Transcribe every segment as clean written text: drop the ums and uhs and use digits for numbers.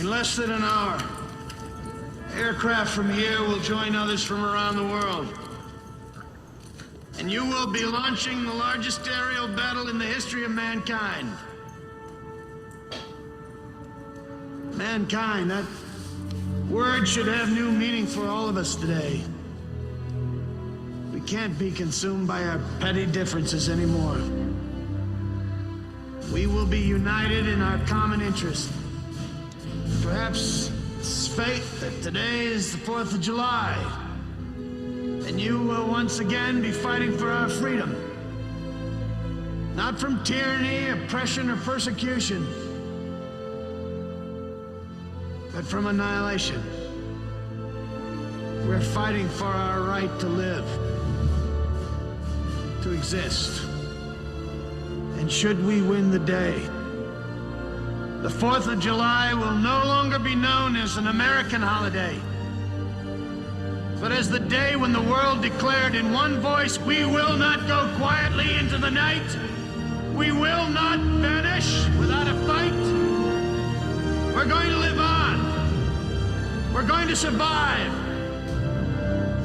In less than an hour, aircraft from here will join others from around the world. And you will be launching the largest aerial battle in the history of mankind. Mankind, that word should have new meaning for all of us today. We can't be consumed by our petty differences anymore. We will be united in our common interest. Perhaps it's fate that today is the 4th of July, and you will once again be fighting for our freedom. Not from tyranny, oppression, or persecution, but from annihilation. We're fighting for our right to live, to exist. And should we win the day, the 4th of July will no longer be known as an American holiday, but as the day when the world declared in one voice, we will not go quietly into the night. We will not vanish without a fight. We're going to live on. We're going to survive.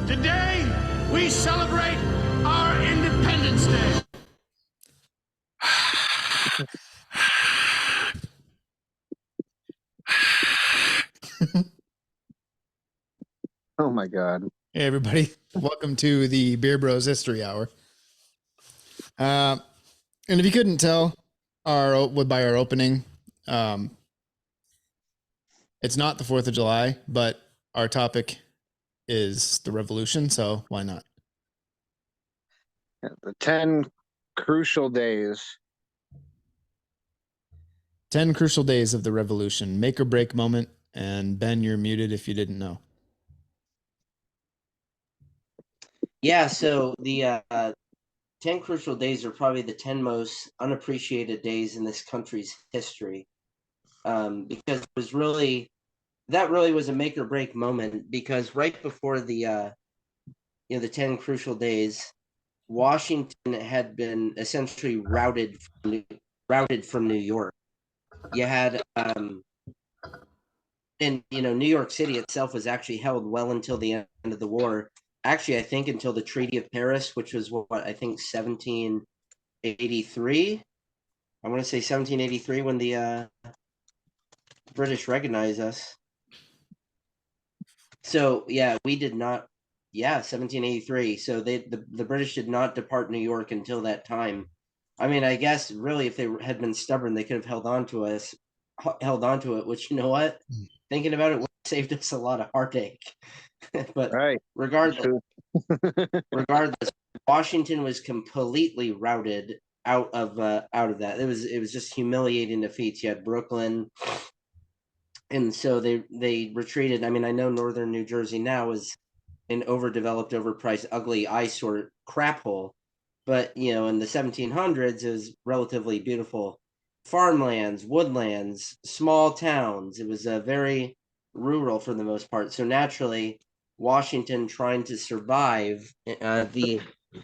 Today, we celebrate our Independence Day. Oh my God. Hey everybody, welcome to the Beer Bros History Hour. And if you couldn't tell by our opening, it's not the 4th of July, but our topic is the revolution, so why not? The 10 crucial days. 10 crucial days of the revolution, make or break moment. And Ben, you're muted if you didn't know. Yeah, so the 10 crucial days are probably the 10 most unappreciated days in this country's history, because it was really was a make or break moment, because right before the 10 crucial days, Washington had been essentially routed from New York. You had and New York City itself was actually held well until the end of the war. Actually, I think until the Treaty of Paris, which was what I think 1783. I want to say 1783 when the British recognized us. So yeah, we did not. Yeah, 1783. So the British did not depart New York until that time. I mean, I guess really, if they had been stubborn, they could have held on to it. Which, you know what? Thinking about it, would have saved us a lot of heartache. But Right. regardless, Washington was completely routed out of that. It was just humiliating defeats. You had Brooklyn, and so they retreated. I mean, I know northern New Jersey now is an overdeveloped, overpriced, ugly eyesore crap hole, but in the 1700s it was relatively beautiful farmlands, woodlands, small towns. It was very rural for the most part. So naturally, Washington trying to survive the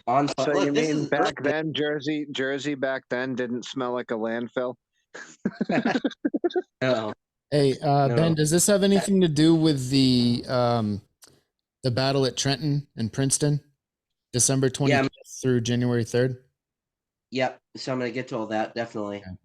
onslaught. So you mean back then, Jersey back then didn't smell like a landfill? No. Hey, Ben, does this have anything to do with the battle at Trenton and Princeton, December 20th through January 3rd? Yep. So I'm going to get to all that, definitely. Okay.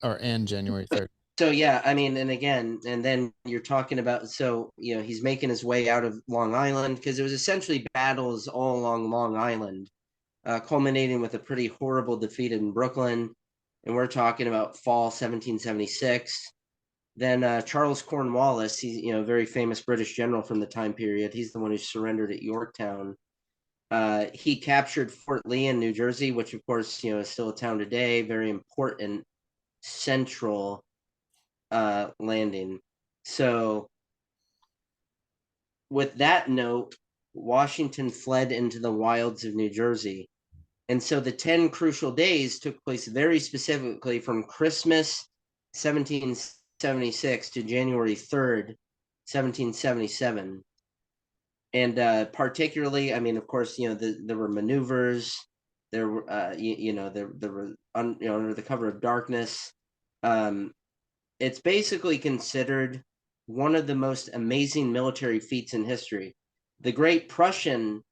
And January 3rd. So yeah, I mean, and then you're talking about, so he's making his way out of Long Island, because it was essentially battles all along Long Island, culminating with a pretty horrible defeat in Brooklyn, and we're talking about fall 1776. Then Charles Cornwallis, he's a very famous British general from the time period. He's the one who surrendered at Yorktown. He captured Fort Lee in New Jersey, which of course is still a town today, very important central landing. So with that note, Washington fled into the wilds of New Jersey. And so the 10 crucial days took place very specifically from Christmas 1776 to January 3rd, 1777. And particularly, I mean, of course, there were maneuvers, there were, there were, under the cover of darkness. it's basically considered one of the most amazing military feats in history. The great Prussian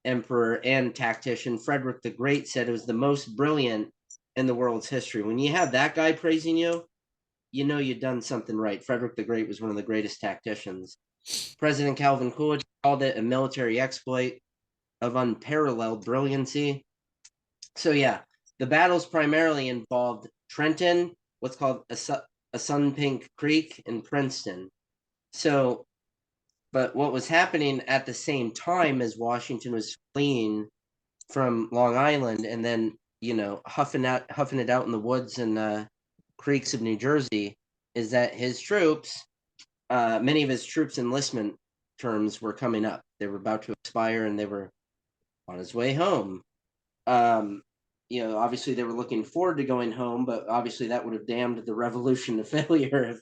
emperor and tactician Frederick the Great said it was the most brilliant in the world's history. When you have that guy praising you, you know you've done something right. Frederick the Great was one of the greatest tacticians. President Calvin Coolidge called it a military exploit of unparalleled brilliancy. So yeah, the battles primarily involved Trenton, what's called a Sunpink Creek, and Princeton. So, but what was happening at the same time as Washington was fleeing from Long Island and then, huffing it out in the woods and creeks of New Jersey, is that his troops, many of his troops' enlistment terms were coming up. They were about to expire and they were on his way home. Obviously they were looking forward to going home, but obviously that would have damned the revolution to failure if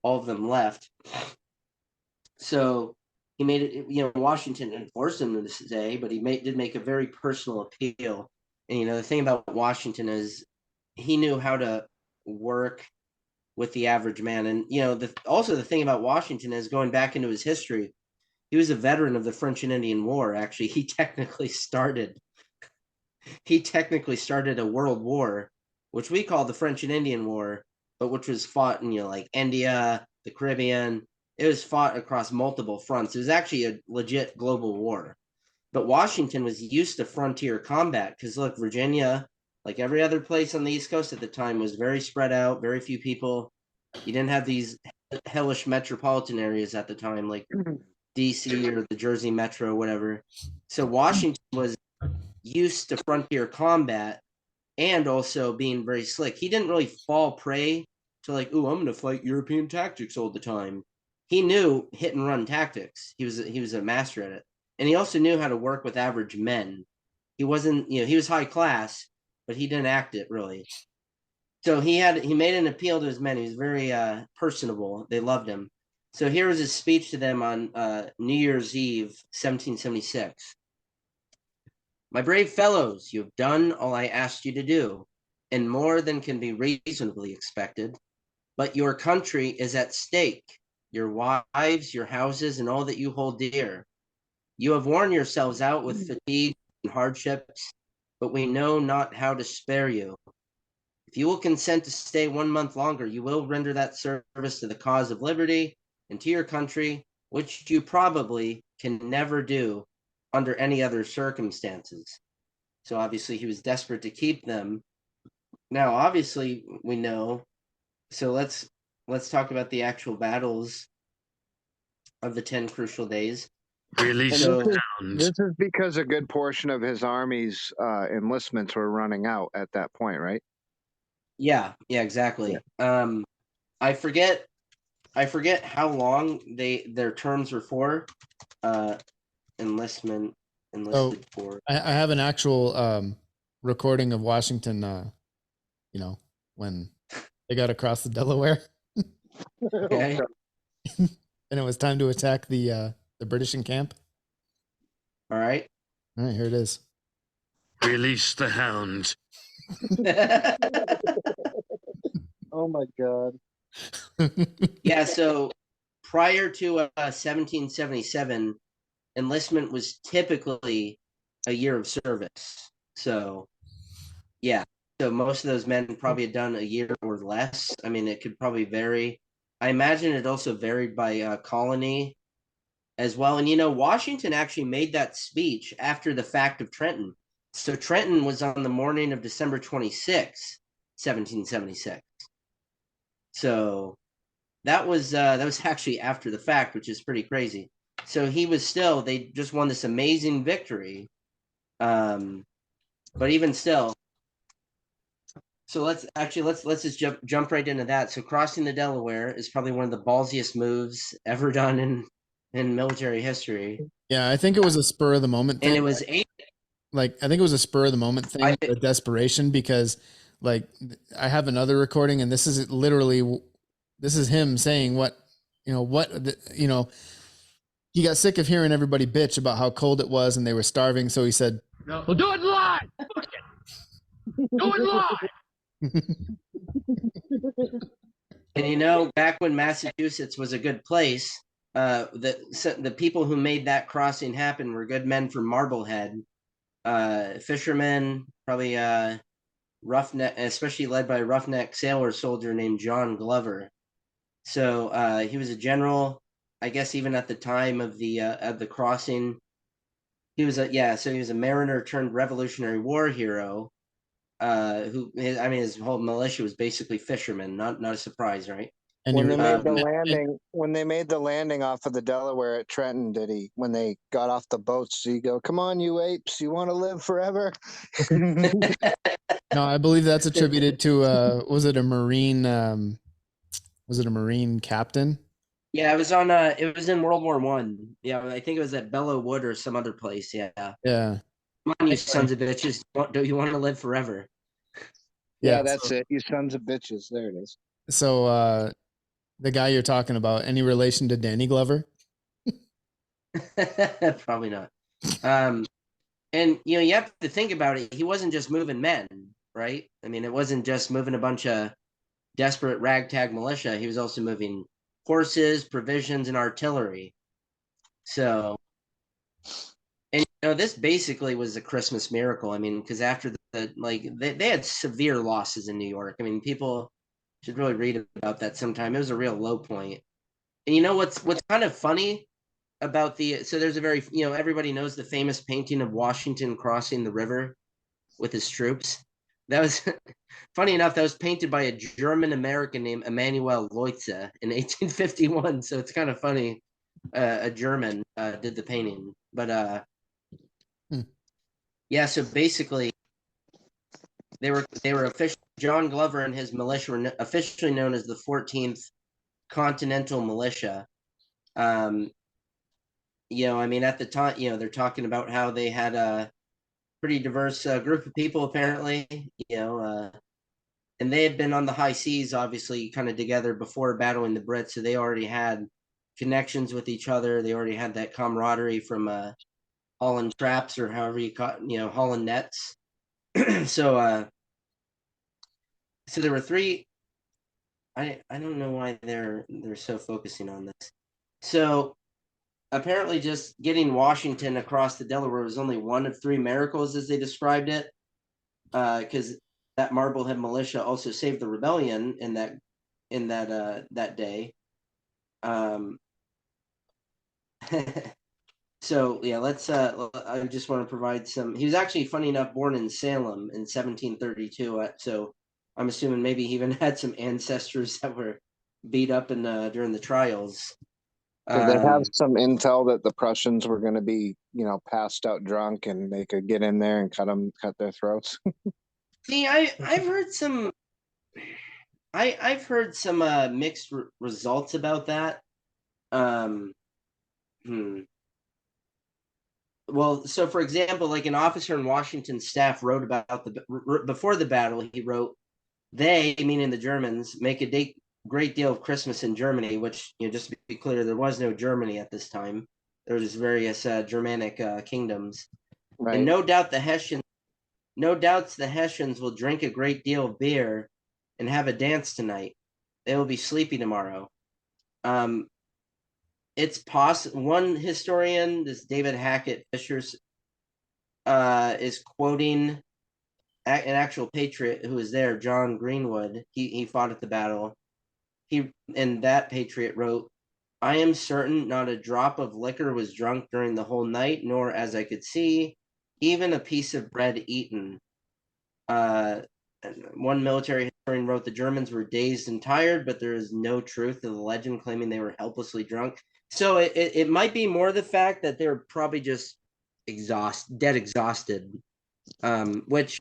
all of them left. So he made it, Washington didn't force him to stay, but he did make a very personal appeal. And, the thing about Washington is he knew how to work with the average man. And, also the thing about Washington is, going back into his history, he was a veteran of the French and Indian War. Actually, he technically started a world war, which we call the French and Indian War, but which was fought in, like India, the Caribbean. It was fought across multiple fronts. It was actually a legit global war. But Washington was used to frontier combat because, look, Virginia, like every other place on the East Coast at the time, was very spread out, very few people. You didn't have these hellish metropolitan areas at the time, like DC or the Jersey Metro, whatever. So Washington was used to frontier combat and also being very slick. He didn't really fall prey to like, I'm going to fight European tactics all the time. He knew hit and run tactics. He was a master at it. And he also knew how to work with average men. He wasn't, he was high class, but he didn't act it really. So he made an appeal to his men. He was very personable. They loved him. So here was his speech to them on New Year's Eve, 1776. My brave fellows, you have done all I asked you to do, and more than can be reasonably expected. But your country is at stake, your wives, your houses, and all that you hold dear. You have worn yourselves out with fatigue and hardships, but we know not how to spare you. If you will consent to stay 1 month longer, you will render that service to the cause of liberty and to your country, which you probably can never do under any other circumstances. So obviously he was desperate to keep them. Now, obviously we know. So let's talk about the actual battles of the 10 crucial days. Release this is because a good portion of his army's enlistments were running out at that point, right? Yeah, exactly. Yeah. I forget how long their terms were for. Enlisted for. I have an actual recording of Washington. When they got across the Delaware. Okay. And it was time to attack the British in camp. All right. All right, here it is. Release the hounds. Oh my God. Yeah, so prior to 1777, enlistment was typically a year of service. So, yeah. So most of those men probably had done a year or less. I mean, it could probably vary. I imagine it also varied by colony as well. And, Washington actually made that speech after the fact of Trenton. So Trenton was on the morning of December 26, 1776. So that was actually after the fact, which is pretty crazy. So they just won this amazing victory. But even still, so let's just jump right into that. So crossing the Delaware is probably one of the ballsiest moves ever done in military history. Yeah, I think it was a spur of the moment thing. And it was I think it was a spur of the moment thing, a desperation, because like I have another recording, and this is him saying he got sick of hearing everybody bitch about how cold it was and they were starving, so he said, "No, we'll do it live. Do it live." And back when Massachusetts was a good place, the people who made that crossing happen were good men from Marblehead, fishermen, probably roughneck, especially led by a roughneck sailor soldier named John Glover. So he was a general, I guess, even at the time of the crossing. He was a mariner turned Revolutionary War hero. His whole militia was basically fishermen. Not a surprise, right? And when they made the landing off of the Delaware at Trenton, when they got off the boats, did he go, "Come on, you apes, you want to live forever"? No, I believe that's attributed to was it a Marine captain? Yeah, it was in World War One. Yeah, I think it was at Belleau Wood or some other place. Yeah. Yeah. Come on, you sons of bitches. Don't you want to live forever? Yeah, that's it. You sons of bitches. There it is. So the guy you're talking about, any relation to Danny Glover? Probably not. And you have to think about it. He wasn't just moving men, right? I mean, it wasn't just moving a bunch of desperate ragtag militia. He was also moving horses, provisions, and artillery. So, and this basically was a Christmas miracle. I mean, because after they had severe losses in New York. I mean, people should really read about that sometime. It was a real low point. And what's kind of funny about there's a very, everybody knows the famous painting of Washington crossing the river with his troops. That was funny enough. That was painted by a German American named Emanuel Leutze in 1851. So it's kind of funny. A German did the painting, but yeah. So basically, they were officially, John Glover and his militia were officially known as the 14th Continental Militia. I mean, at the time, they're talking about how they had a pretty diverse group of people, apparently, and they had been on the high seas, obviously, kind of together before battling the Brits. So they already had connections with each other. They already had that camaraderie from hauling traps, or however you caught, hauling nets. So there were three. I don't know why they're so focusing on this. So apparently, just getting Washington across the Delaware was only one of three miracles, as they described it, because that Marblehead militia also saved the rebellion in that day. So yeah, let's. I just want to provide some. He was actually, funny enough, born in Salem in 1732. So I'm assuming maybe he even had some ancestors that were beat up during the trials. Did they have some intel that the Prussians were going to be, passed out drunk and they could get in there and cut their throats? See, I've heard some. I've heard some mixed results about that. Well, so for example, like an officer in Washington's staff wrote about before the battle. He wrote, "They, meaning the Germans, make a great deal of Christmas in Germany," which, just to be clear, there was no Germany at this time. There was just various Germanic kingdoms, right. And no doubts the Hessians will drink a great deal of beer and have a dance tonight. They will be sleepy tomorrow. It's possible. One historian, this David Hackett Fishers, is quoting an actual patriot who was there, John Greenwood. He fought at the battle. And that patriot wrote, "I am certain not a drop of liquor was drunk during the whole night, nor, as I could see, even a piece of bread eaten." One military historian wrote, "The Germans were dazed and tired, but there is no truth to the legend claiming they were helplessly drunk." So it might be more the fact that they're probably just dead exhausted. Which,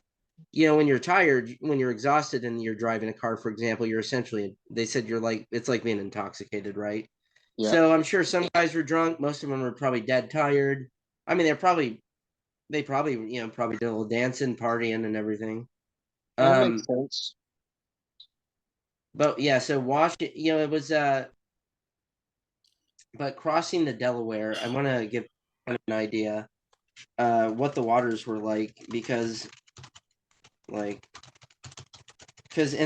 when you're tired, when you're exhausted and you're driving a car, for example, you're essentially, they said it's like being intoxicated, right? Yeah. So I'm sure some guys were drunk. Most of them were probably dead tired. I mean, they probably did a little dancing, partying, and everything. That makes sense. But yeah, so Washington, it was but crossing the Delaware, I want to give an idea what the waters were like, because in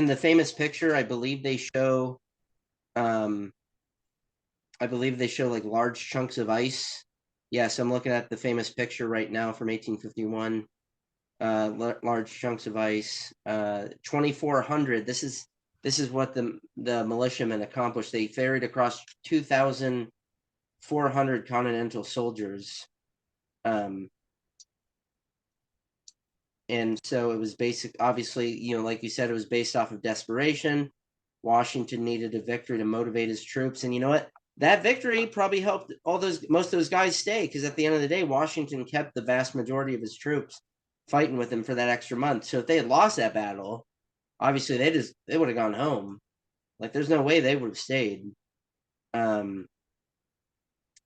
the famous picture, I believe they show I believe they show like large chunks of ice. Yes, I'm looking at the famous picture right now from 1851. Large chunks of ice. 2,400. This is what the militiamen accomplished. They ferried across 2,400 Continental soldiers. And so it was obviously, like you said, it was based off of desperation. Washington needed a victory to motivate his troops. And you know what? That victory probably helped most of those guys stay, because at the end of the day, Washington kept the vast majority of his troops fighting with him for that extra month. So if they had lost that battle, obviously they would have gone home. Like, there's no way they would have stayed.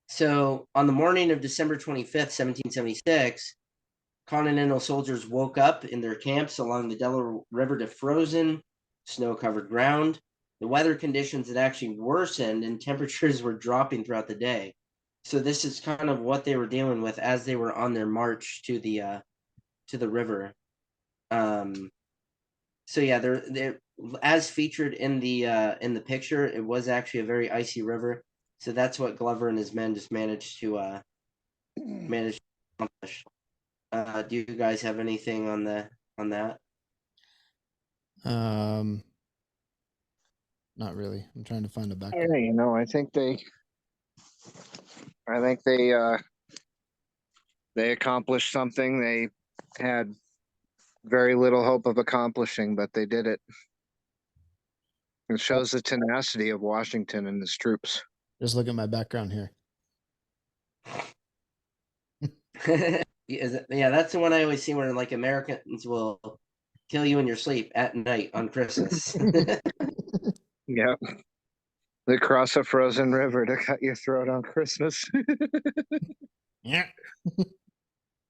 So on the morning of December 25th, 1776, Continental soldiers woke up in their camps along the Delaware River to frozen, snow-covered ground. The weather conditions had actually worsened and temperatures were dropping throughout the day. So this is kind of what they were dealing with as they were on their march to the river. So yeah, they're as featured in the picture, it was actually a very icy river. So that's what Glover and his men just managed to accomplish. Do you guys have anything on that? Not really. I'm trying to find a background. Yeah, I think they accomplished something they had very little hope of accomplishing, but they did it. It shows the tenacity of Washington and his troops. Just look at my background here. Yeah, that's the one I always see where like Americans will kill you in your sleep at night on Christmas. Yeah. They cross a frozen river to cut your throat on Christmas. Yeah.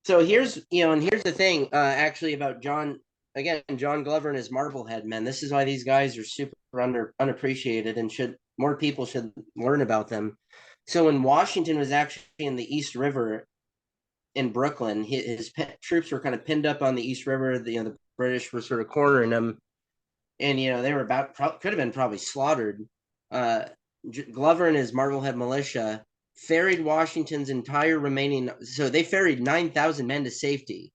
So here's the thing, actually, about John Glover and his Marblehead men. This is why these guys are super unappreciated, and more people should learn about them. So when Washington was actually in the East River in Brooklyn, his troops were kind of pinned up on the East River. The British were sort of cornering them, and they were could have been probably slaughtered. Glover and his Marblehead militia ferried Washington's entire remaining. So they ferried 9,000 men to safety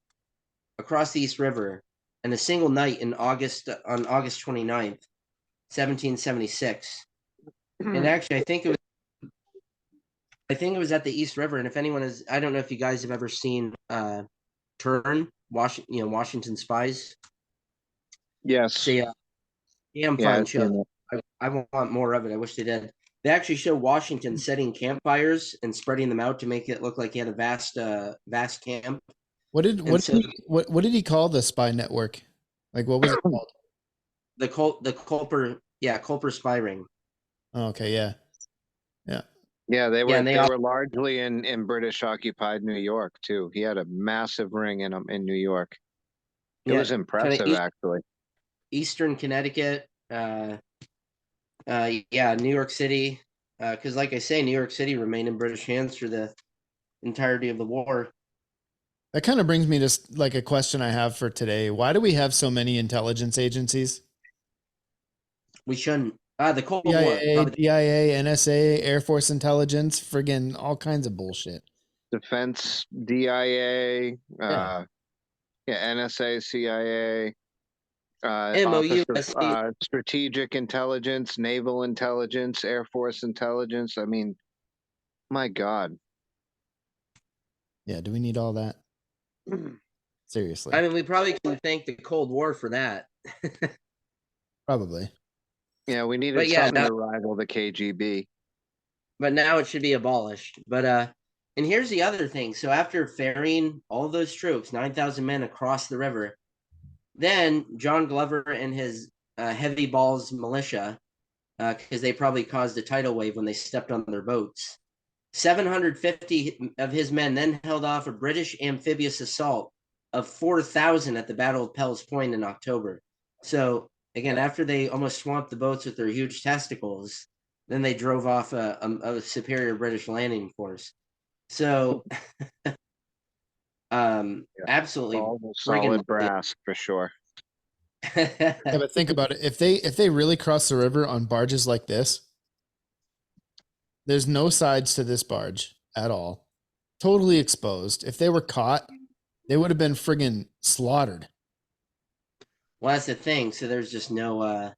across the East River in a single night on August 29th, 1776. And actually, I think it was at the East River. And if anyone is, I don't know if you guys have ever seen Turn, Washington Spies. Yes. It's a damn fine show. I want more of it. I wish they did. They actually show Washington setting campfires and spreading them out to make it look like he had a vast camp. What did he call the spy network? Like, what was it called? The Culper spy ring. Oh, okay, yeah. Yeah, they were largely in British occupied New York too. He had a massive ring in New York. It was impressive, actually. Eastern Connecticut, New York City, because like I say, New York City remained in British hands for the entirety of the war. That kind of brings me to like a question I have for today. Why do we have so many intelligence agencies? We shouldn't. The Cold CIA, War. DIA, NSA, Air Force Intelligence, friggin' all kinds of bullshit. Defense, DIA, NSA, CIA, MOU, Office of Strategic Intelligence, Naval Intelligence, Air Force Intelligence. I mean, my God. Yeah, do we need all that? Seriously. I mean, we probably can thank the Cold War for that. Probably. Yeah, we needed something to rival the KGB. But now it should be abolished. But and here's the other thing. So after ferrying all those troops, 9,000 men across the river, then John Glover and his heavy balls militia, because they probably caused a tidal wave when they stepped on their boats, 750 of his men then held off a British amphibious assault of 4,000 at the Battle of Pell's Point in October. So again, after they almost swamped the boats with their huge testicles, then they drove off a superior British landing force. So, absolutely solid brass for sure. Yeah, but think about it. If they really cross the river on barges like this, There's no sides to this barge at all. Totally exposed. If they were caught, they would have been friggin' slaughtered. Well, that's the thing. So there's just no.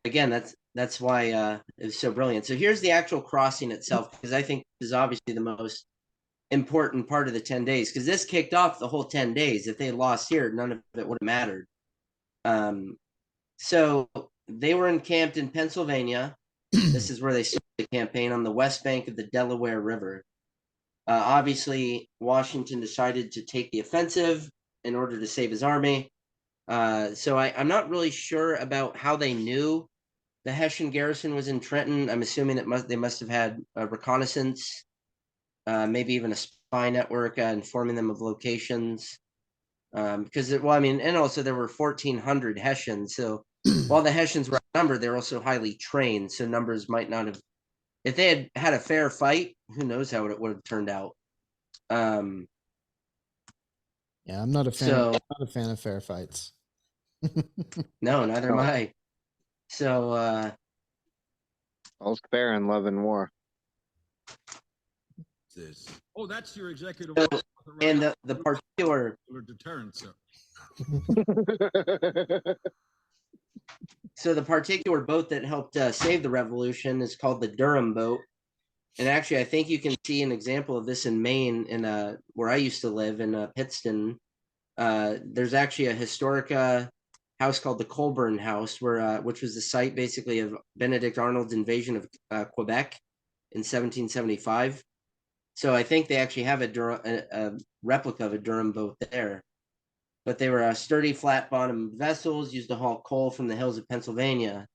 Again, that's why it's so brilliant. So here's the actual crossing itself, because I think this is obviously the most important part of the 10 days, because this kicked off the whole 10 days. If they lost here, none of it would have mattered. So they were encamped in Pennsylvania. This is where they started the campaign, on the west bank of the Delaware River. Obviously, Washington decided to take the offensive in order to save his army. So I'm not really sure about how they knew the Hessian garrison was in Trenton. I'm assuming they must have had a reconnaissance, maybe even a spy network informing them of locations. Because and also there were 1,400 Hessians. So while the Hessians were outnumbered, they're also highly trained. So numbers might not have. If they had had a fair fight, who knows how it would have turned out. Yeah, I'm not a fan. So, I'm not a fan of fair fights. No, neither am I. So All's fair in love and war. Oh, that's your executive So- order. and the particular Deterrence. So the particular boat that helped save the revolution is called the Durham boat. And actually, I think you can see an example of this in Maine, in where I used to live in Pittston. There's actually a historic house called the Colburn House, which was the site basically of Benedict Arnold's invasion of Quebec in 1775. So I think they actually have a replica of a Durham boat there. But they were sturdy, flat-bottomed vessels used to haul coal from the hills of Pennsylvania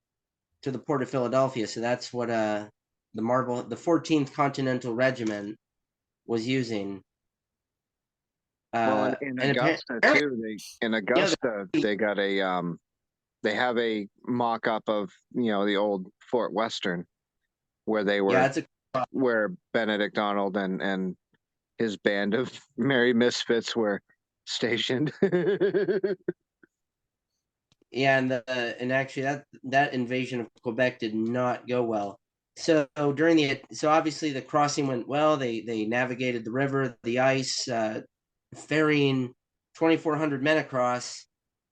to the port of Philadelphia. So that's what the 14th Continental Regiment was using. Well, in Augusta too. They got they have a mock-up of the old Fort Western, where they were where Benedict Arnold and his band of merry misfits were stationed. Yeah, and actually that invasion of Quebec did not go well. So obviously the crossing went well. They navigated the river, the ice, ferrying 2,400 men across,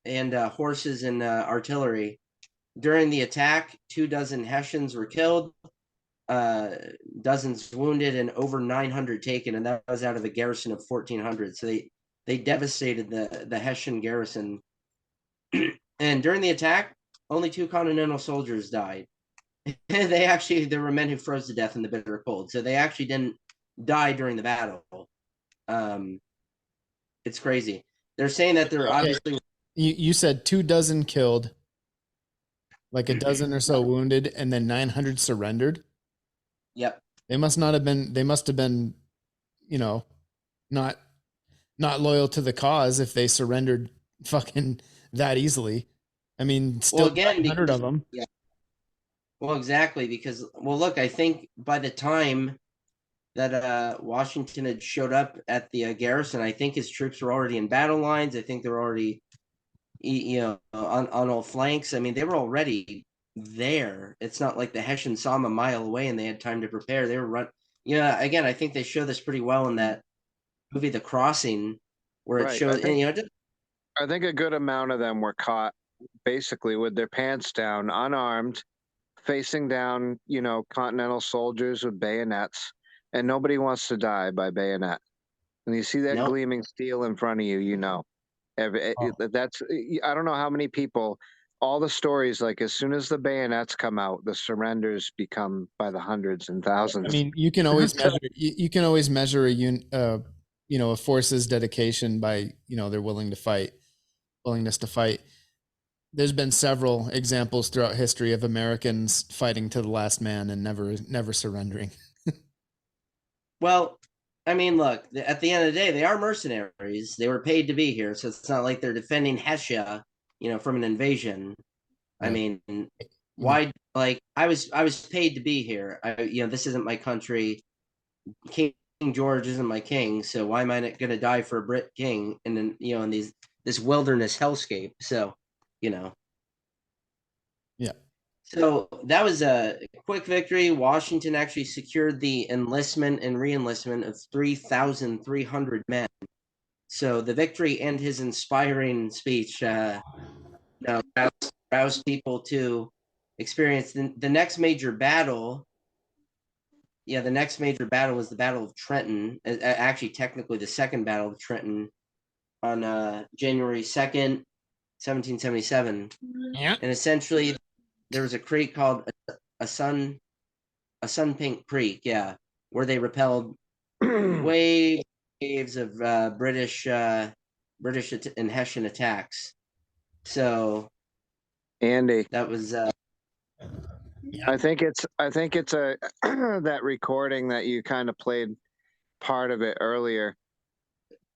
and horses and artillery. During the attack, 24 Hessians were killed, dozens wounded, and over 900 taken, and that was out of a garrison of 1,400. So they devastated the Hessian garrison. And during the attack, only 2 Continental soldiers died. There were men who froze to death in the bitter cold. So they actually didn't die during the battle. It's crazy. They're saying that they're obviously. You said 24 killed, like a dozen or so wounded, and then 900 surrendered. Yep. They must have been, not loyal to the cause if they surrendered fucking that easily. I mean, still 900 of them. Yeah. Well, exactly, because look, I think by the time that Washington had showed up at the garrison, I think his troops were already in battle lines. I think they were already, on all flanks. I mean, they were already there. It's not like the Hessians saw them a mile away and they had time to prepare. They were run. Yeah, again, I think they show this pretty well in that movie, The Crossing, where it shows. I think a good amount of them were caught basically with their pants down, unarmed, facing down, Continental soldiers with bayonets, and nobody wants to die by bayonet. And you see that gleaming steel in front of you, that's, I don't know how many people, all the stories, like as soon as the bayonets come out, the surrenders become by the hundreds and thousands. I mean, you can always measure, you can always measure a force's dedication by, their willingness to fight. There's been several examples throughout history of Americans fighting to the last man and never surrendering. Well, I mean, look, at the end of the day, they are mercenaries. They were paid to be here. So it's not like they're defending Hessia, from an invasion. Right. I mean, why, like, I was paid to be here. This isn't my country. King George isn't my king. So why am I not going to die for a Brit king? And then, in this wilderness hellscape. So, Yeah. So that was a quick victory. Washington actually secured the enlistment and re-enlistment of 3,300 men. So the victory and his inspiring speech, roused people to experience the next major battle. Yeah, the next major battle was the Battle of Trenton. Actually, technically, the second Battle of Trenton on January 2nd, 1777. Yeah. And essentially, there was a creek called a Sun Pink Creek, yeah, where they repelled waves of British and Hessian attacks. So Andy, that was I think it's a that recording that you kind of played part of it earlier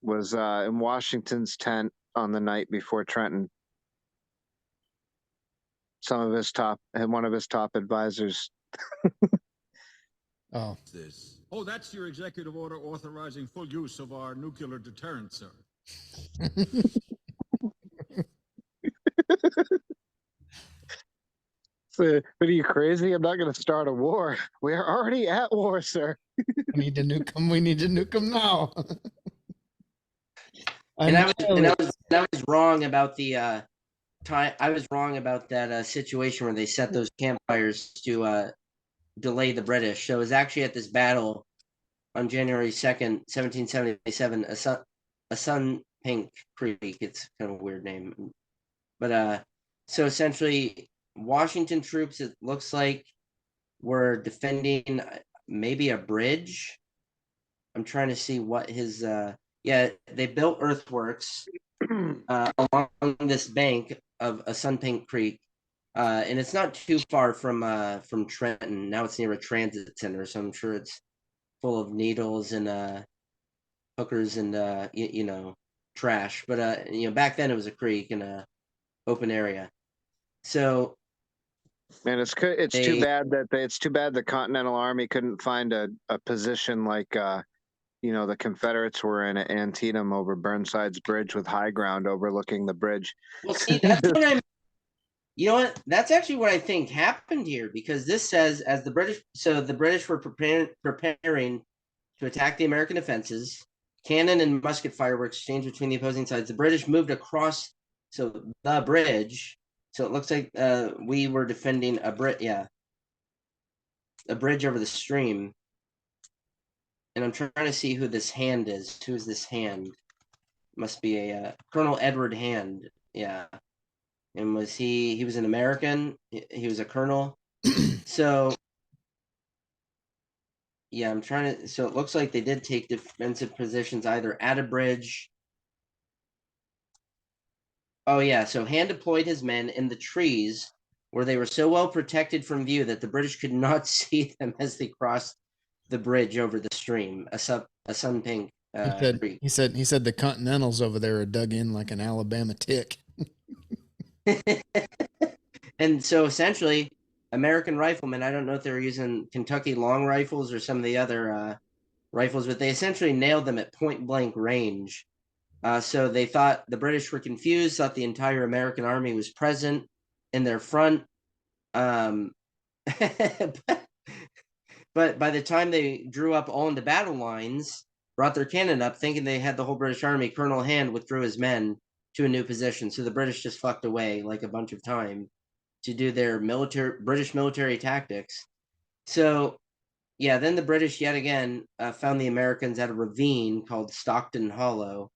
was in Washington's tent on the night before Trenton. One of his top advisors. Oh, This. Oh, that's your executive order authorizing full use of our nuclear deterrent, sir. So, what are you crazy? I'm not going to start a war. We are already at war, sir. we need to nuke them. We need to nuke them now. and I was wrong about the time. I was wrong about that situation where they set those campfires to delay the British. So it was actually at this battle on January 2nd, 1777, a Sun Pink Creek. It's kind of a weird name. But so essentially Washington troops, it looks like, were defending maybe a bridge. I'm trying to see what his yeah, they built earthworks along this bank of a Sun Pink Creek. And it's not too far from Trenton. Now it's near a transit center, so I'm sure it's full of needles and hookers and trash. But back then it was a creek and a open area. So And it's too bad that the Continental Army couldn't find a position like the Confederates were in at Antietam over Burnside's bridge with high ground overlooking the bridge. well, see, that's what I'm. You know what? That's actually what I think happened here, because this says as the British were preparing to attack the American defenses, cannon and musket fire were exchanged between the opposing sides. The British moved across the bridge. So it looks like we were defending a bridge over the stream. And I'm trying to see who this Hand is. Who is this Hand? Must be a Colonel Edward Hand. Yeah. And he was an American. He was a colonel. So yeah, I'm trying to. So it looks like they did take defensive positions either at a bridge. Oh yeah, so Hand deployed his men in the trees where they were so well protected from view that the British could not see them as they crossed the bridge over the stream. A Sun Pink Creek. he said the Continentals over there are dug in like an Alabama tick. And so essentially, American riflemen, I don't know if they were using Kentucky long rifles or some of the other rifles, but they essentially nailed them at point blank range. So they thought the British were confused, thought the entire American army was present in their front. But by the time they drew up all into battle lines, brought their cannon up, thinking they had the whole British army, Colonel Hand withdrew his men to a new position. So the British just fucked away like a bunch of time to do their British military tactics. So yeah, then the British yet again found the Americans at a ravine called Stockton Hollow,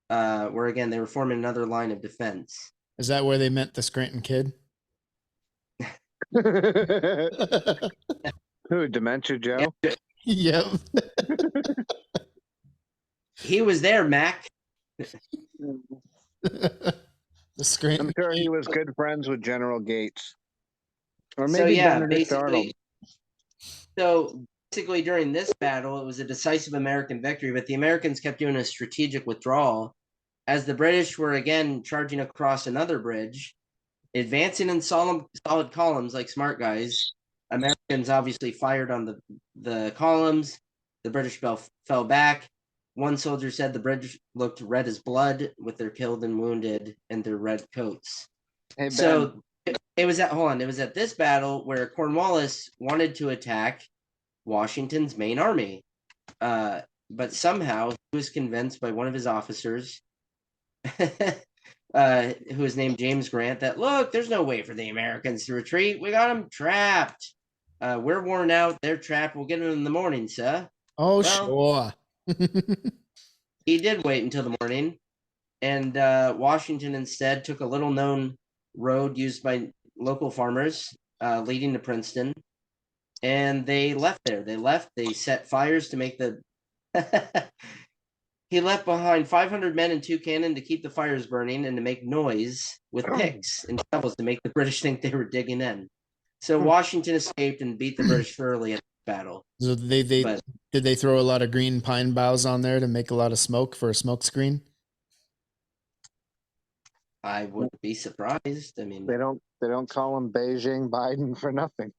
where again they were forming another line of defense. Is that where they met the Scranton Kid? Who, Dementia Joe? Yep. He was there, Mac. The Scranton. I'm sure he was good friends with General Gates. Or maybe So yeah, Benedict Arnold. So basically during this battle, it was a decisive American victory, but the Americans kept doing a strategic withdrawal as the British were again charging across another bridge, advancing in solid columns like smart guys. Americans obviously fired on the columns. The British fell back. One soldier said the British looked red as blood with their killed and wounded and their red coats. Hey, Ben, So it was at hold on. It was at this battle where Cornwallis wanted to attack Washington's main army, but somehow he was convinced by one of his officers, who was named James Grant, that look, there's no way for the Americans to retreat. We got them trapped. We're worn out. They're trapped. We'll get them in the morning, sir. Oh, Well, sure. He did wait until the morning, and Washington instead took a little known road used by local farmers, leading to Princeton, and they left there. They set fires to make the he left behind 500 men and 2 cannon to keep the fires burning and to make noise with picks and shovels to make the British think they were digging in. So Washington escaped and beat the British thoroughly at the battle. So did they throw a lot of green pine boughs on there to make a lot of smoke for a smoke screen? I wouldn't be surprised. I mean, They don't call him Beijing Biden for nothing.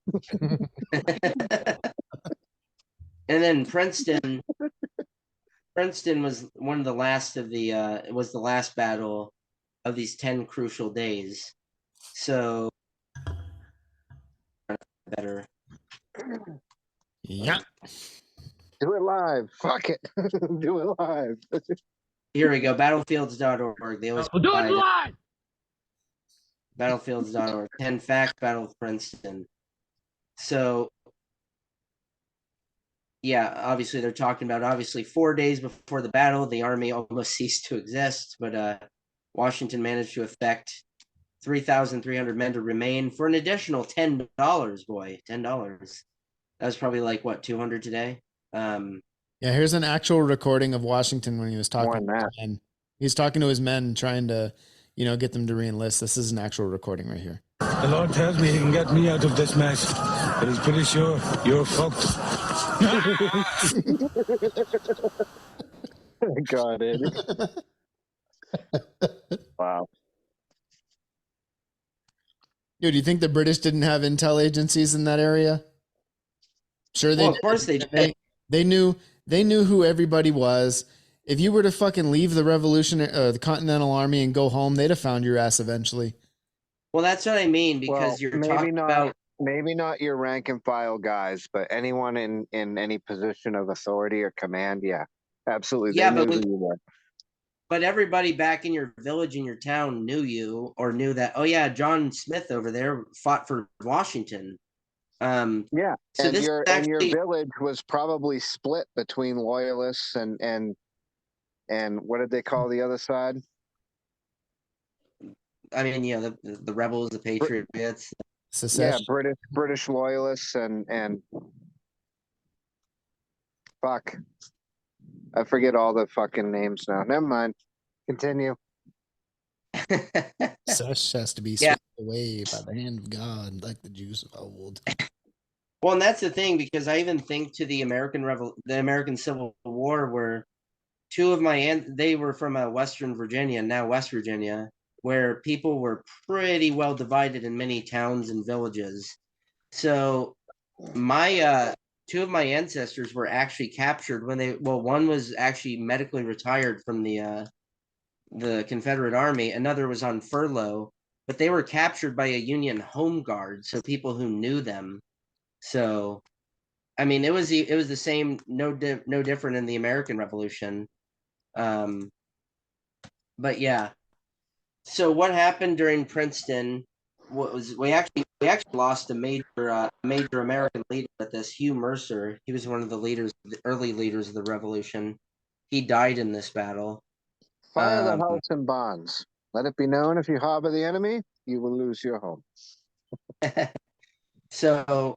and then Princeton was one of the last of the it was the last battle of these 10 crucial days. So better. Yeah. Do it live. Fuck it. Do it live. Here we go. Battlefields.org. They always Do it live! Battlefields.org. 10 facts, Battle of Princeton. So, yeah, obviously they're talking about 4 days before the battle, the army almost ceased to exist, but Washington managed to effect 3,300 men to remain for an additional $10. Boy, $10. That was probably like what, 200 today. Yeah, here's an actual recording of Washington when he was talking to his men. He's talking to his men, trying to, get them to re-enlist. This is an actual recording right here. The Lord tells me he can get me out of this mess, but he's pretty sure you're fucked. God, Eddie. Wow. Dude, do you think the British didn't have intel agencies in that area? Sure, they Of course they did. They knew who everybody was. If you were to fucking leave the the Continental Army and go home, they'd have found your ass eventually. Well, that's what I mean, because you're talking about maybe not your rank and file guys, but anyone in any position of authority or command, yeah, absolutely. Yeah, they knew who you were. But everybody back in your village, in your town, knew you, or knew that, oh yeah, John Smith over there fought for Washington. Yeah, so and this your actually, village was probably split between loyalists and what did they call the other side? I mean, the rebels, the patriots. Yeah, British loyalists and fuck, I forget all the fucking names now. Never mind. Continue. Such has to be swept away by the hand of God, like the Jews of old. Well, and that's the thing, because I even think to the American Civil War, where two of they were from Western Virginia, now West Virginia, where people were pretty well divided in many towns and villages. So my two of my ancestors were actually captured when one was actually medically retired from the Confederate Army, another was on furlough, but they were captured by a Union home guard, so people who knew them. So, I mean, it was the same, no different in the American Revolution. But yeah. So what happened during Princeton was we actually lost a major American leader with this, Hugh Mercer. He was one of the early leaders of the Revolution. He died in this battle. Fire the house and bonds. Let it be known, if you harbor the enemy, you will lose your home. So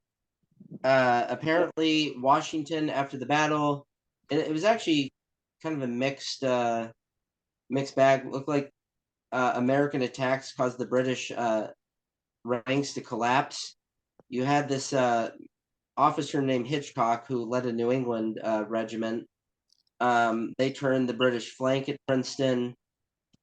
apparently Washington, after the battle, it was actually kind of a mixed bag. It looked like American attacks caused the British ranks to collapse. You had this officer named Hitchcock who led a New England regiment. They turned the British flank at Princeton.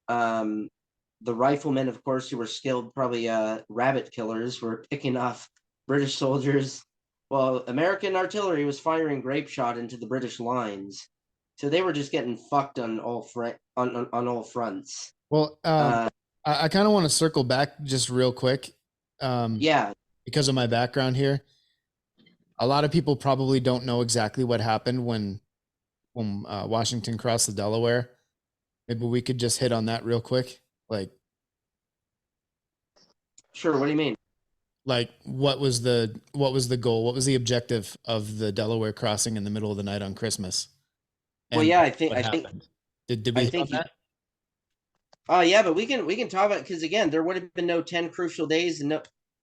The riflemen, of course, who were skilled, probably rabbit killers, were picking off British soldiers, while American artillery was firing grape shot into the British lines. So they were just getting fucked on all fronts. Well, I kind of want to circle back just real quick Yeah. because of my background here, a lot of people probably don't know exactly what happened when Washington crossed the Delaware. Maybe we could just hit on that real quick. Sure. What do you mean? Like what was the goal? What was the objective of the Delaware crossing in the middle of the night on Christmas? Well, And yeah, what happened? Did we I hit think on that? Oh yeah, but we can talk about, because again, there would have been no 10 crucial days, and no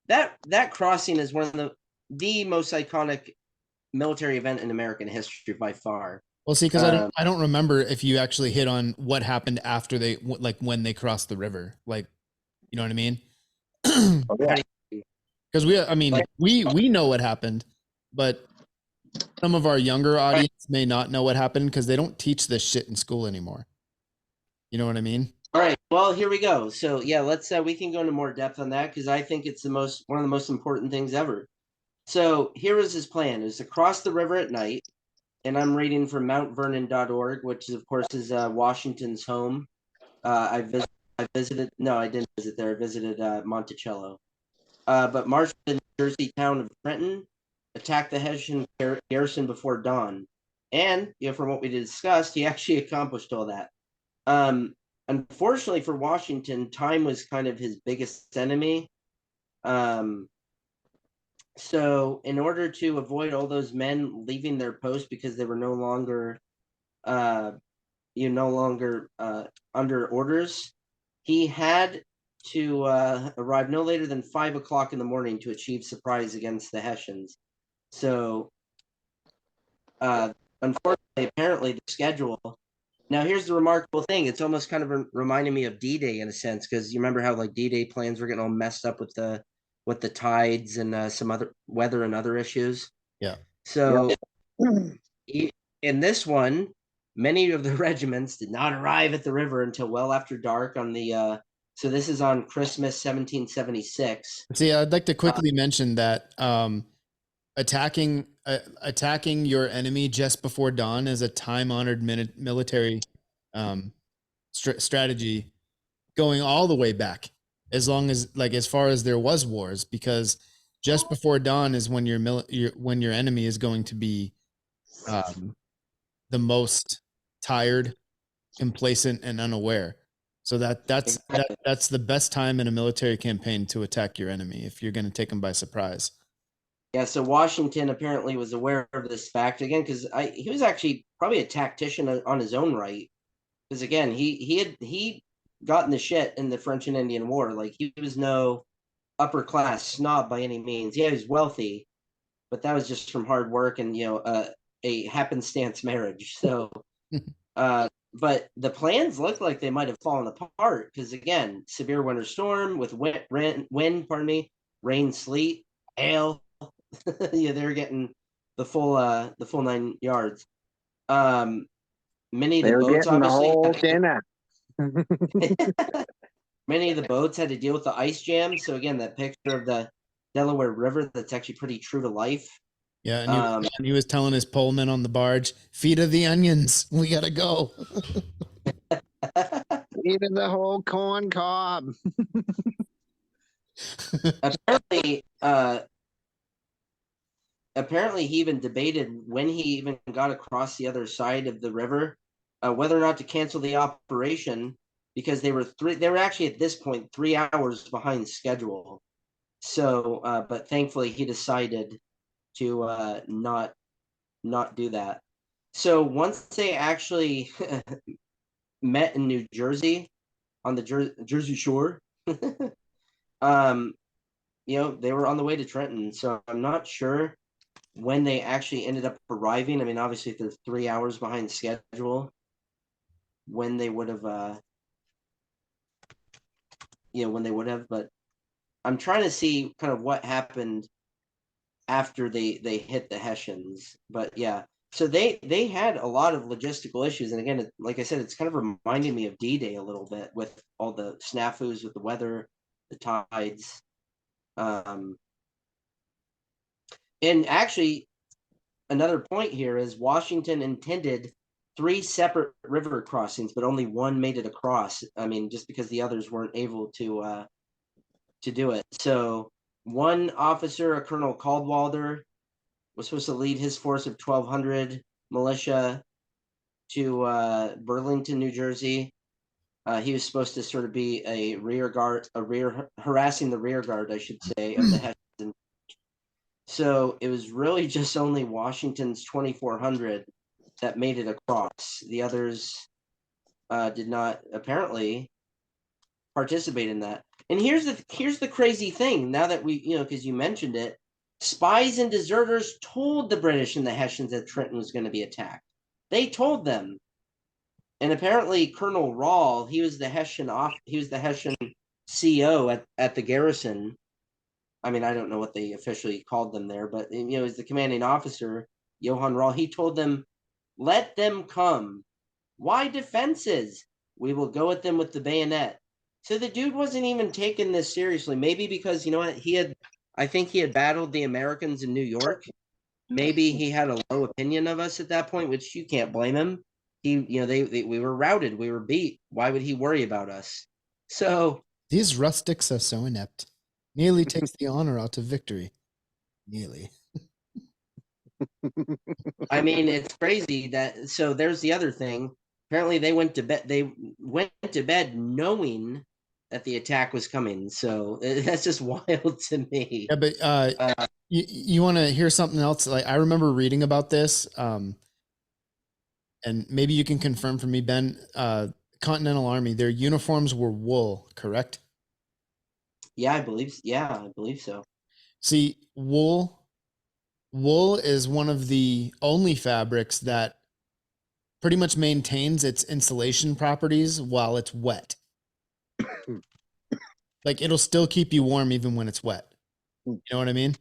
that crossing is one of the most iconic military event in American history by far. Well, see, because I don't remember if you actually hit on what happened after they like when they crossed the river. Like, you know what I mean? Oh, yeah. Because we know what happened, but some of our younger audience may not know what happened because they don't teach this shit in school anymore. You know what I mean? All right, well, here we go. So yeah, let's we can go into more depth on that, because I think it's one of the most important things ever. So here was his plan: is to cross the river at night, and I'm reading from mountvernon.org, which of course is Washington's home. I visited. No, I didn't visit there. I visited Monticello. But marched to the New Jersey town of Trenton, attacked the Hessian garrison before dawn. And, from what we discussed, he actually accomplished all that. Unfortunately for Washington, time was kind of his biggest enemy. So in order to avoid all those men leaving their post because they were no longer under orders, he had to arrive no later than 5 o'clock in the morning to achieve surprise against the Hessians. So, unfortunately, apparently the schedule. Now, here's the remarkable thing: it's almost kind of reminding me of D-Day in a sense, because you remember how like D-Day plans were getting all messed up with the tides and some other weather and other issues. Yeah. So, in this one, many of the regiments did not arrive at the river until well after dark on the. So this is on Christmas 1776. See, I'd like to quickly mention that attacking your enemy just before dawn is a time-honored military strategy going all the way back, as far as there was wars, because just before dawn is when when your enemy is going to be the most tired, complacent, and unaware. So that's the best time in a military campaign to attack your enemy if you're going to take them by surprise. Yeah, so Washington apparently was aware of this fact again, because he was actually probably a tactician on his own right. Because again, he got in the shit in the French and Indian War. Like, he was no upper class snob by any means. Yeah, he was wealthy, but that was just from hard work and a happenstance marriage. So, but the plans looked like they might have fallen apart because again, severe winter storm with wind, rain, sleet, hail. Yeah, they're getting the full 9 yards. Many of the boats obviously many of the boats had to deal with the ice jam. So again, that picture of the Delaware River, that's actually pretty true to life. Yeah, and he was telling his poleman on the barge, "Feed of the onions, we gotta go." Feed of the whole corn cob. Apparently, he even debated when he even got across the other side of the river, whether or not to cancel the operation, because they were actually at this point 3 hours behind schedule. So, but thankfully he decided to not do that. So once they actually met in New Jersey on the Jersey Shore, they were on the way to Trenton. So I'm not sure when they actually ended up arriving. I mean, obviously, if they're 3 hours behind schedule, when they would have, but I'm trying to see kind of what happened after they hit the Hessians. But yeah, so they had a lot of logistical issues, and again, like I said, it's kind of reminding me of D-Day a little bit with all the snafus with the weather, the tides, and actually, another point here is Washington intended 3 separate river crossings, but only one made it across. I mean, just because the others weren't able to do it. So one officer, a Colonel Caldwalder, was supposed to lead his force of 1,200 militia to Burlington, New Jersey. He was supposed to sort of be a harassing the rear guard, I should say, of the Hessians. So it was really just only Washington's 2,400 that made it across. The others did not apparently participate in that. And here's the crazy thing. Now that we, because you mentioned it, spies and deserters told the British and the Hessians that Trenton was going to be attacked. They told them. And apparently Colonel Rahl, he was the Hessian CO at the garrison. I mean, I don't know what they officially called them there, but as the commanding officer, Johann Rahl, he told them, let them come. Why defenses? We will go at them with the bayonet. So the dude wasn't even taking this seriously. Maybe because, I think he had battled the Americans in New York. Maybe he had a low opinion of us at that point, which you can't blame him. We were routed, we were beat. Why would he worry about us? So these rustics are so inept. Nearly takes the honor out of victory. Nearly. I mean, it's crazy that. So there's the other thing. Apparently, they went to bed. They went to bed knowing that the attack was coming. So that's just wild to me. Yeah, but you want to hear something else? Like, I remember reading about this, and maybe you can confirm for me, Ben. Continental Army, their uniforms were wool, correct? Yeah, I believe so. See, wool is one of the only fabrics that pretty much maintains its insulation properties while it's wet. Like, it'll still keep you warm even when it's wet. You know what I mean?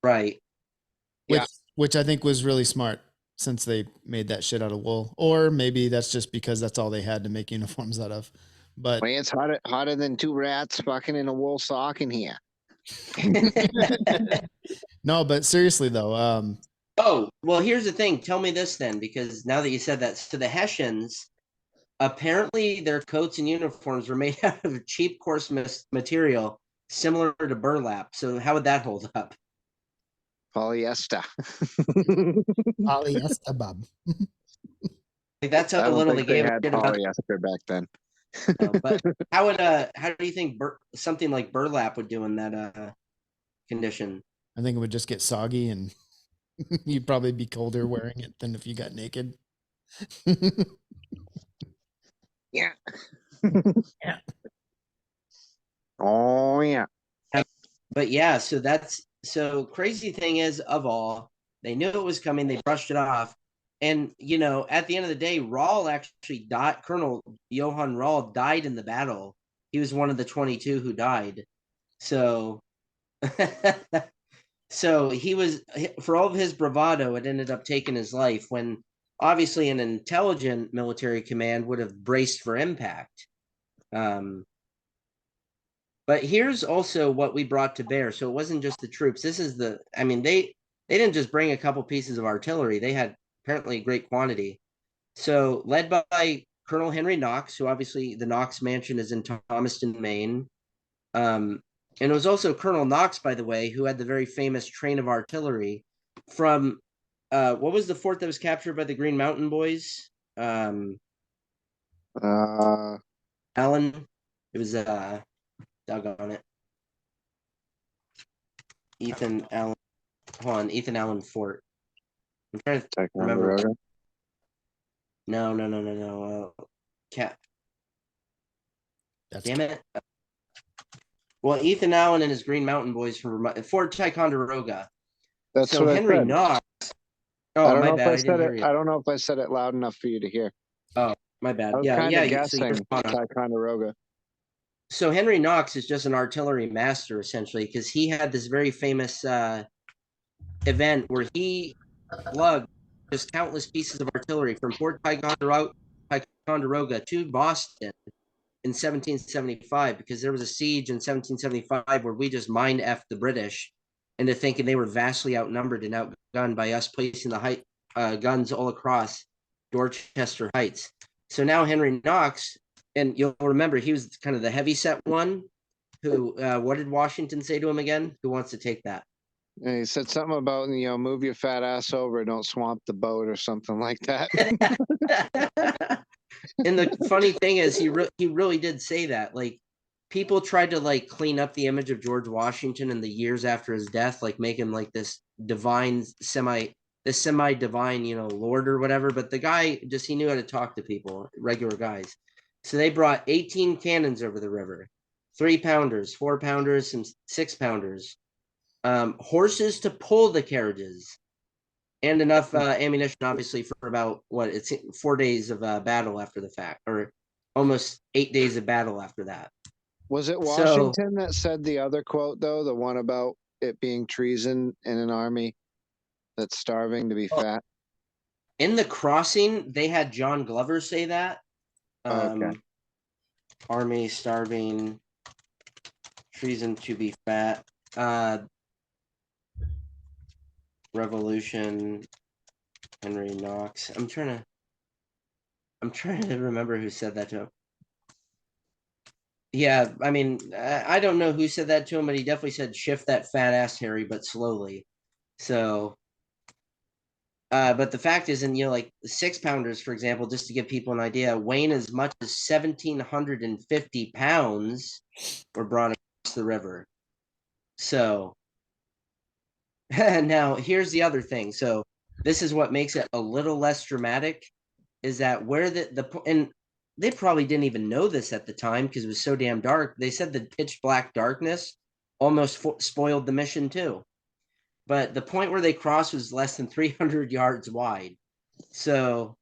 Right. Which I think was really smart, since they made that shit out of wool. Or maybe that's just because that's all they had to make uniforms out of. But Well, it's hotter than two rats fucking in a wool sock in here. no, but seriously though, Oh, well, here's the thing. Tell me this then, because now that you said that, so the Hessians, apparently their coats and uniforms were made out of cheap, coarse material similar to burlap. So how would that hold up? Polyester. polyester, Bob. Like, that's I how don't little think they they gave had a shit about. polyester back then. But how do you think something like burlap would do in that condition? I think it would just get soggy, and you'd probably be colder wearing it than if you got naked. Yeah. Yeah. Oh yeah. But yeah, so crazy thing is, of all, they knew it was coming, they brushed it off. And at the end of the day, Rahl actually died. Colonel Johann Rahl died in the battle. He was one of the 22 who died. So so he was, for all of his bravado, it ended up taking his life, when obviously an intelligent military command would have braced for impact. But here's also what we brought to bear. So it wasn't just the troops. This is they didn't just bring a couple pieces of artillery. They had apparently a great quantity. So led by Colonel Henry Knox, who obviously the Knox Mansion is in Thomaston, Maine. And it was also Colonel Knox, by the way, who had the very famous train of artillery from what was the fort that was captured by the Green Mountain Boys? Allen. It was doggone it. Ethan Allen. Hold on, Ethan Allen Fort. I'm trying to remember. No. Cat. Damn it. Well, Ethan Allen and his Green Mountain Boys from Fort Ticonderoga. That's so what Henry I said. Knox. I Oh, don't my know bad. if I said it. I don't know if I said it loud enough for you to hear. Oh, my bad. I was kind of guessing So Ticonderoga. So Henry Knox is just an artillery master, essentially, because he had this very famous event where he lugged just countless pieces of artillery from Fort Ticonderoga to Boston in 1775, because there was a siege in 1775 where we just mind effed the British into thinking they were vastly outnumbered and outgunned by us placing the guns all across Dorchester Heights. So now Henry Knox, and you'll remember he was kind of the heavy set one. Who? What did Washington say to him again? Who wants to take that? And he said something about, move your fat ass over, don't swamp the boat or something like that. And the funny thing is, he really did say that. Like, people tried to like clean up the image of George Washington in the years after his death, like make him like this divine semi divine, lord or whatever. But the guy he knew how to talk to people, regular guys. So they brought 18 cannons over the river, 3-pounders, 4-pounders, and 6-pounders, horses to pull the carriages, and enough ammunition, obviously, for about 4 days of battle after the fact, or almost 8 days of battle after that. Was it Washington that said the other quote, though, the one about it being treason in an army that's starving to be fat? In the crossing, they had John Glover say that. Okay. Army starving, treason to be fat. Revolution, Henry Knox. I'm trying to remember who said that to him. Yeah, I mean, I don't know who said that to him, but he definitely said, "Shift that fat ass, Harry, but slowly." So, but the fact is, like the 6-pounders, for example, just to give people an idea, weighing as much as 1,750 pounds were brought across the river. So, now here's the other thing. So, this is what makes it a little less dramatic, is that where and they probably didn't even know this at the time because it was so damn dark. They said the pitch black darkness almost spoiled the mission too. But the point where they crossed was less than 300 yards wide. So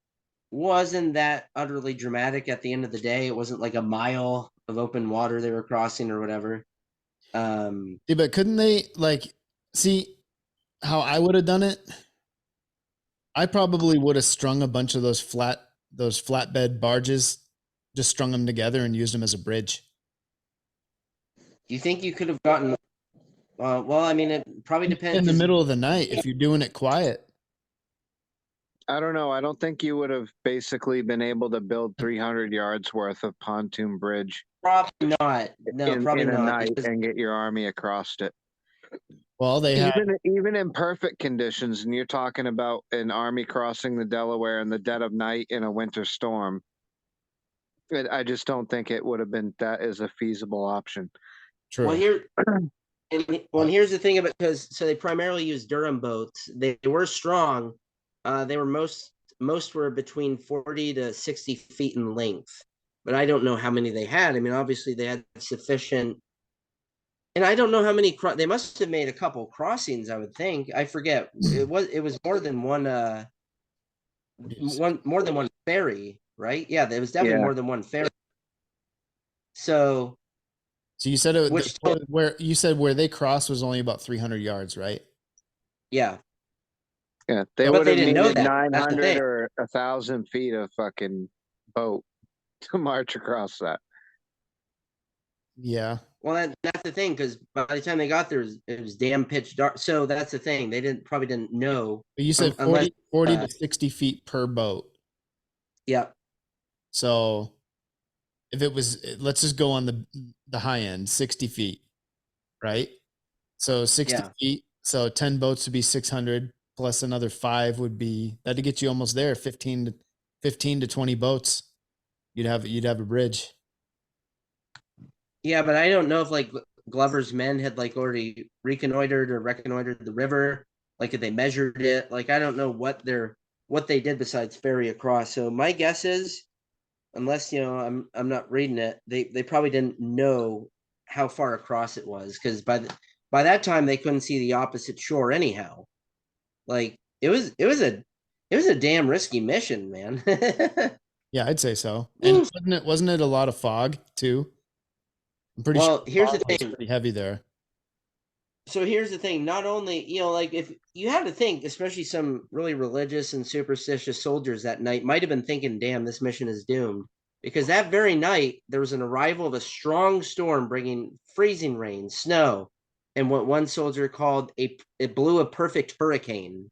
wasn't that utterly dramatic at the end of the day? It wasn't like a mile of open water they were crossing or whatever. Yeah, but couldn't they see how I would have done it? I probably would have strung a bunch of those flatbed barges, just strung them together and used them as a bridge. You think you could have gotten? Well, I mean, it probably depends. In the middle of the night, if you're doing it quiet. I don't know. I don't think you would have basically been able to build 300 yards worth of pontoon bridge. Probably not. No, probably in a not. night and get your army across it. Well, they had even in perfect conditions, and you're talking about an army crossing the Delaware in the dead of night in a winter storm. I just don't think it would have been that as a feasible option. True. Well, here's the thing about, because they primarily use Durham boats. They were strong. They were most were between 40 to 60 feet in length, but I don't know how many they had. I mean, obviously they had sufficient, and I don't know how many. They must have made a couple crossings, I would think. I forget. It was more than one. More than one ferry, right? Yeah, there was definitely more than one ferry. So you said where they crossed was only about 300 yards, right? Yeah. Yeah, they But would they have didn't know needed that. 900 or 1,000 feet of fucking boat to march across that. Yeah. Well, that's the thing, because by the time they got there, it was damn pitch dark. So that's the thing. They probably didn't know. But you said 40 to 60 feet per boat. Yeah. So if it was, let's just go on the high end, 60 feet, right? So 60 feet. So 10 boats would be 600 plus another 5 would be, that'd get you almost there. 15 to 20 boats. You'd have a bridge. Yeah, but I don't know if Glover's men had already reconnoitered the river. If they measured it, I don't know what they did besides ferry across. So my guess is, unless I'm not reading it, they probably didn't know how far across it was, because by that time they couldn't see the opposite shore anyhow. It was a damn risky mission, man. Yeah, I'd say so. And wasn't it a lot of fog too? I'm pretty sure. Here's the thing. Pretty heavy there. So here's the thing. Not only, if you had to think, especially some really religious and superstitious soldiers that night might have been thinking, damn, this mission is doomed. Because that very night, there was an arrival of a strong storm bringing freezing rain, snow, and what one soldier called it blew a perfect hurricane.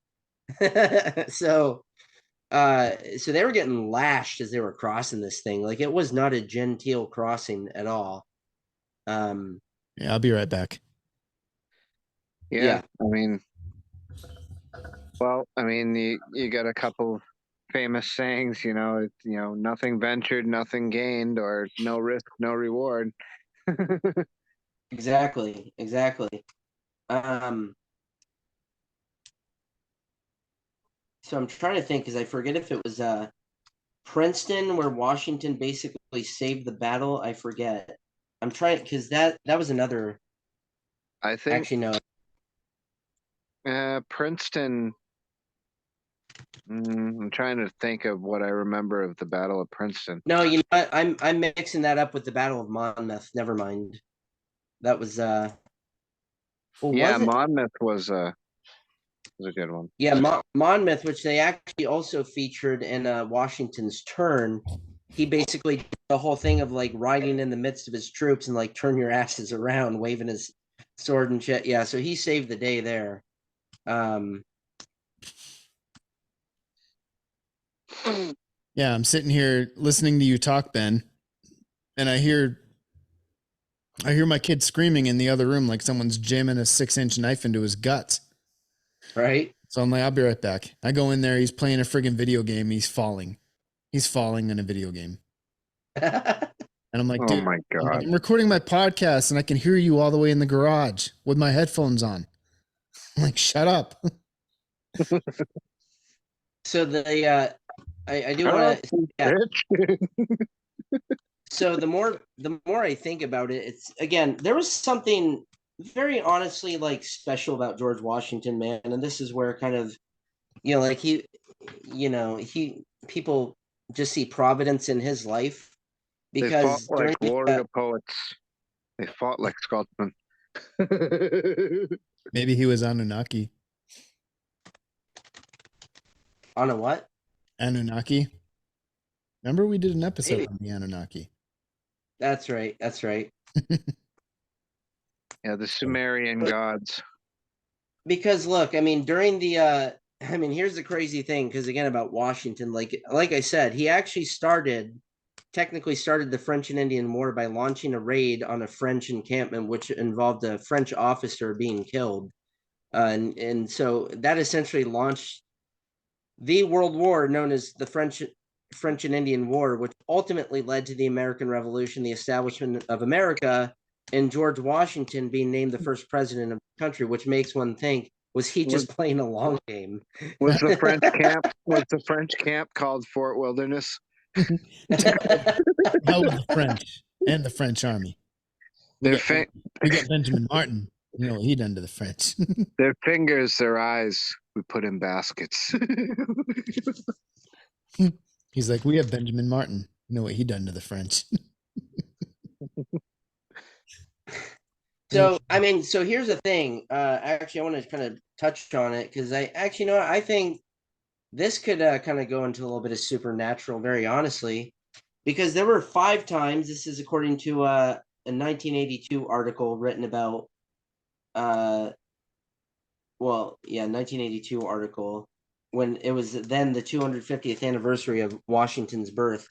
So they were getting lashed as they were crossing this thing. It was not a genteel crossing at all. Yeah, I'll be right back. Yeah. I mean, well, I mean, you got a couple famous sayings, nothing ventured, nothing gained, or no risk, no reward. Exactly. So I'm trying to think because I forget if it was Princeton where Washington basically saved the battle. I forget. I'm trying because that was another. I think Actually, no. Princeton. I'm trying to think of what I remember of the Battle of Princeton. No, you know what? I'm mixing that up with the Battle of Monmouth. Never mind. That was Yeah, was it? Monmouth was a good one. Yeah, Monmouth, which they actually also featured in Washington's Turn. He basically did the whole thing of like riding in the midst of his troops and like turn your asses around, waving his sword and shit. Yeah, so he saved the day there. Yeah, I'm sitting here listening to you talk, Ben, and I hear my kid screaming in the other room like someone's jamming a 6-inch knife into his guts. Right? So I'm like, I'll be right back. I go in there, he's playing a friggin' video game, he's falling. He's falling in a video game. And I'm like, Oh dude, my God. I'm recording my podcast and I can hear you all the way in the garage with my headphones on. I'm like, shut up. So I do want to. Yeah. So the more I think about it, it's again there was something very honestly like special about George Washington, man, and this is where kind of like people just see providence in his life They fought because like during warrior poets. They fought like Scotsmen. Maybe he was Anunnaki. on a what? Anunnaki. Remember we did an episode Maybe. on the Anunnaki. That's right. Yeah, the Sumerian gods. Because look, I mean, during the here's the crazy thing, because again about Washington, like I said, he actually technically started the French and Indian War by launching a raid on a French encampment, which involved a French officer being killed. And so that essentially launched the World War known as the French and Indian War, which ultimately led to the American Revolution, the establishment of America, and George Washington being named the first president of the country, which makes one think, was he just playing a long game? Was the French camp called Fort Wilderness? Hell with the French and the French army. We got Benjamin Martin. You know what he done to the French. Their fingers, their eyes, we put in baskets. He's like, we have Benjamin Martin. You know what he done to the French. So, I mean, so here's the thing. Actually, I want to kind of touch on it because I actually know I think this could kind of go into a little bit of supernatural, very honestly, because there were 5 times. This is according to a 1982 article written about. 1982 article when it was then the 250th anniversary of Washington's birth.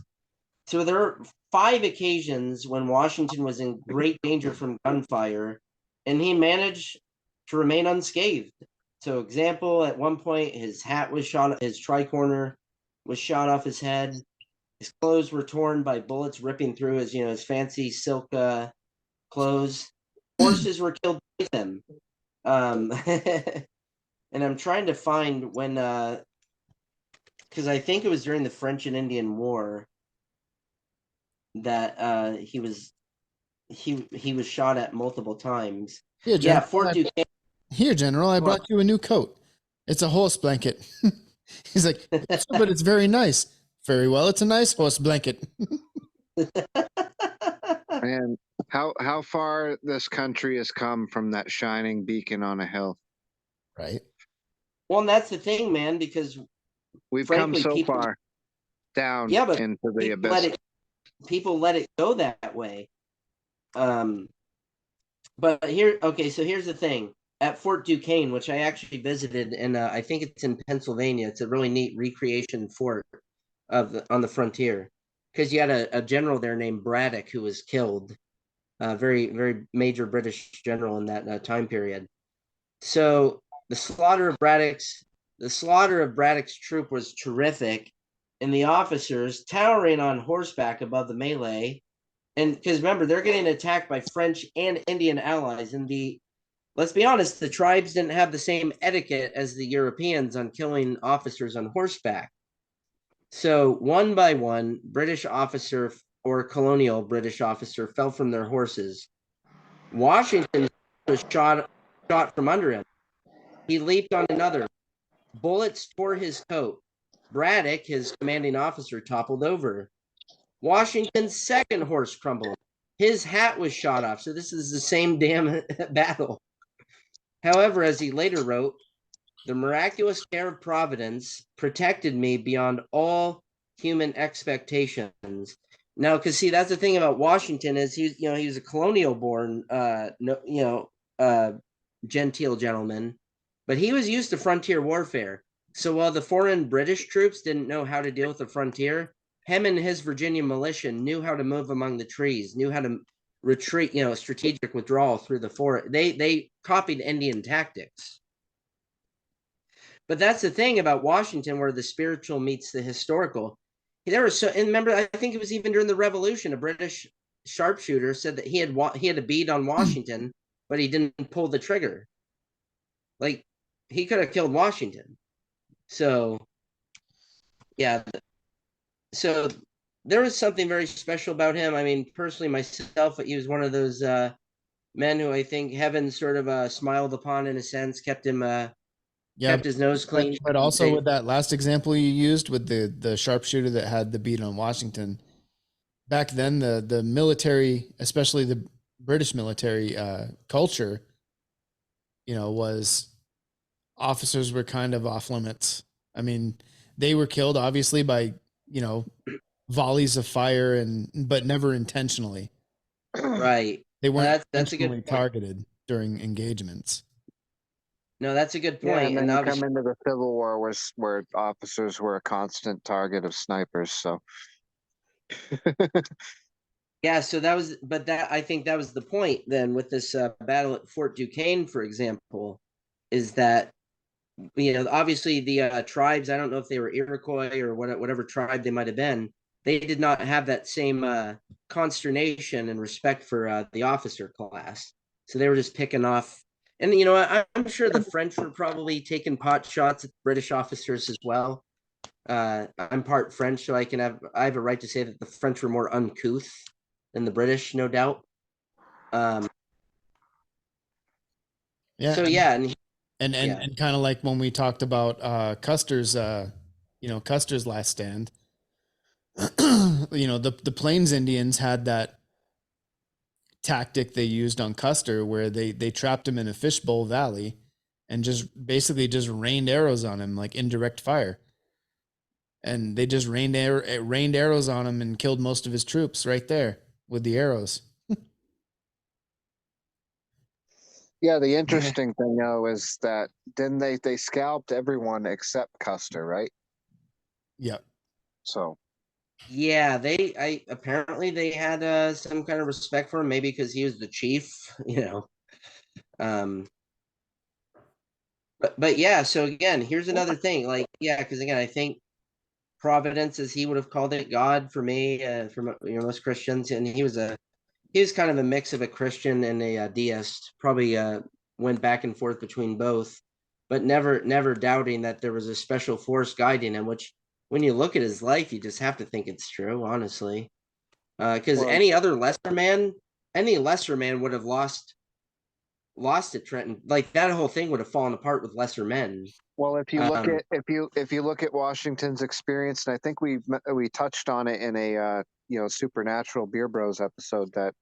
So there are 5 occasions when Washington was in great danger from gunfire, and he managed to remain unscathed. So, example, at one point, his hat was shot, his tricorner was shot off his head. His clothes were torn by bullets ripping through his fancy silk clothes. Horses were killed with him. And I'm trying to find when, because I think it was during the French and Indian War that he was shot at multiple times. Here, General, Fort Duquesne. Here, General, I brought you a new coat. It's a horse blanket. He's like, but it's very nice. Very well, it's a nice horse blanket. Man, how far this country has come from that shining beacon on a hill. Right. Well, and that's the thing, man, because we've frankly, come so far down into the abyss. People let it go that way. But so here's the thing. At Fort Duquesne, which I actually visited, and I think it's in Pennsylvania, it's a really neat recreation fort on the frontier, because you had a general there named Braddock who was killed. very, very major British general in that time period. So the slaughter of Braddock's troop was terrific, and the officers towering on horseback above the melee. And because remember, they're getting attacked by French and Indian allies, and let's be honest, the tribes didn't have the same etiquette as the Europeans on killing officers on horseback. So one by one, British officer or colonial British officer fell from their horses. Washington was shot from under him. He leaped on another. Bullets tore his coat. Braddock, his commanding officer, toppled over. Washington's second horse crumbled. His hat was shot off. So this is the same damn battle. However, as he later wrote, the miraculous care of Providence protected me beyond all human expectations. Now, because see, that's the thing about Washington is he was a colonial-born, genteel gentleman, but he was used to frontier warfare. So while the foreign British troops didn't know how to deal with the frontier, him and his Virginia militia knew how to move among the trees, knew how to retreat, strategic withdrawal through the forest. They copied Indian tactics. But that's the thing about Washington, where the spiritual meets the historical. There was and remember, I think it was even during the Revolution, a British sharpshooter said that he had a bead on Washington, but he didn't pull the trigger. Like, he could have killed Washington. So, yeah. So there was something very special about him. I mean, personally, myself, he was one of those men who I think heaven sort of smiled upon in a sense, kept him kept his nose clean. But also with that last example you used with the sharpshooter that had the bead on Washington, back then the military, especially the British military culture, was officers were kind of off limits. I mean, they were killed obviously by, volleys of fire but never intentionally. Right. They weren't that's a good point. targeted during engagements. No, that's a good point. Yeah, and then and you come into the Civil War where officers were a constant target of snipers. So yeah, so I think that was the point then with this battle at Fort Duquesne, for example, is that obviously the tribes, I don't know if they were Iroquois or whatever tribe they might have been, they did not have that same consternation and respect for the officer class. So they were just picking off. And, I'm sure the French were probably taking pot shots at British officers as well. I'm part French, so I have a right to say that the French were more uncouth than the British, no doubt. Yeah. So, yeah. And kind of like when we talked about Custer's, Custer's last stand, the Plains Indians had that tactic they used on Custer where they trapped him in a fishbowl valley and just rained arrows on him, like indirect fire. And they just rained arrows on him and killed most of his troops right there with the arrows. yeah, the interesting thing though is that then they scalped everyone except Custer, right? Yep. So yeah, apparently they had some kind of respect for him, maybe because he was the chief, But yeah, so again, here's another thing, because again, I think Providence, as he would have called it, God for me, for most Christians, and he was kind of a mix of a Christian and a deist. Probably went back and forth between both, but never doubting that there was a special force guiding him. Which, when you look at his life, you just have to think it's true, honestly. Because any lesser man would have lost at Trenton. Like, that whole thing would have fallen apart with lesser men. well, if you look at if you look at Washington's experience, and I think we touched on it in a Supernatural Beer Bros episode, that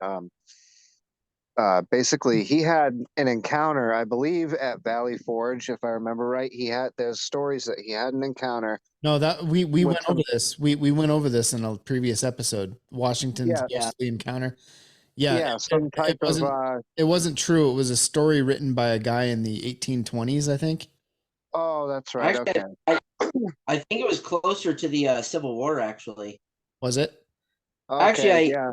basically he had an encounter, I believe, at Valley Forge, if I remember right. There's stories that he had an encounter. No, that we went over this. We went over this in a previous episode. Washington's ghostly encounter. Yeah, some type it wasn't true. It was a story written by a guy in the 1820s, I think. Oh, that's right. Actually, Okay. I think it was closer to the Civil War, actually. Was it? Okay, Actually, yeah.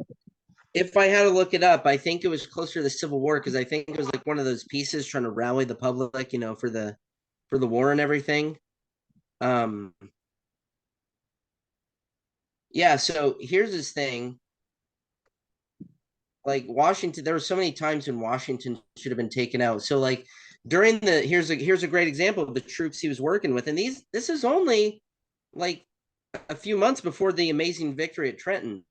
If I had to look it up, I think it was closer to the Civil War because I think it was like one of those pieces trying to rally the public, for the war and everything. Um, yeah. So here's this thing. Like Washington, there were so many times when Washington should have been taken out. So like during the here's a great example of the troops he was working with, and this is only like a few months before the amazing victory at Trenton.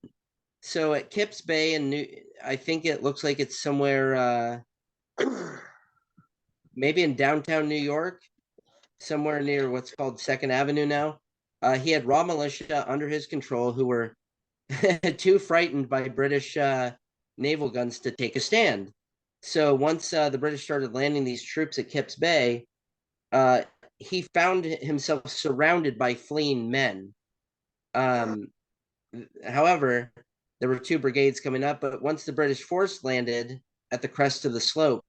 So at Kips Bay and I think it looks like it's somewhere maybe in downtown New York, somewhere near what's called Second Avenue now. He had raw militia under his control who were too frightened by British naval guns to take a stand. So once the British started landing these troops at Kips Bay, uh, he found himself surrounded by fleeing men. However, there were two brigades coming up, but once the British force landed at the crest of the slope,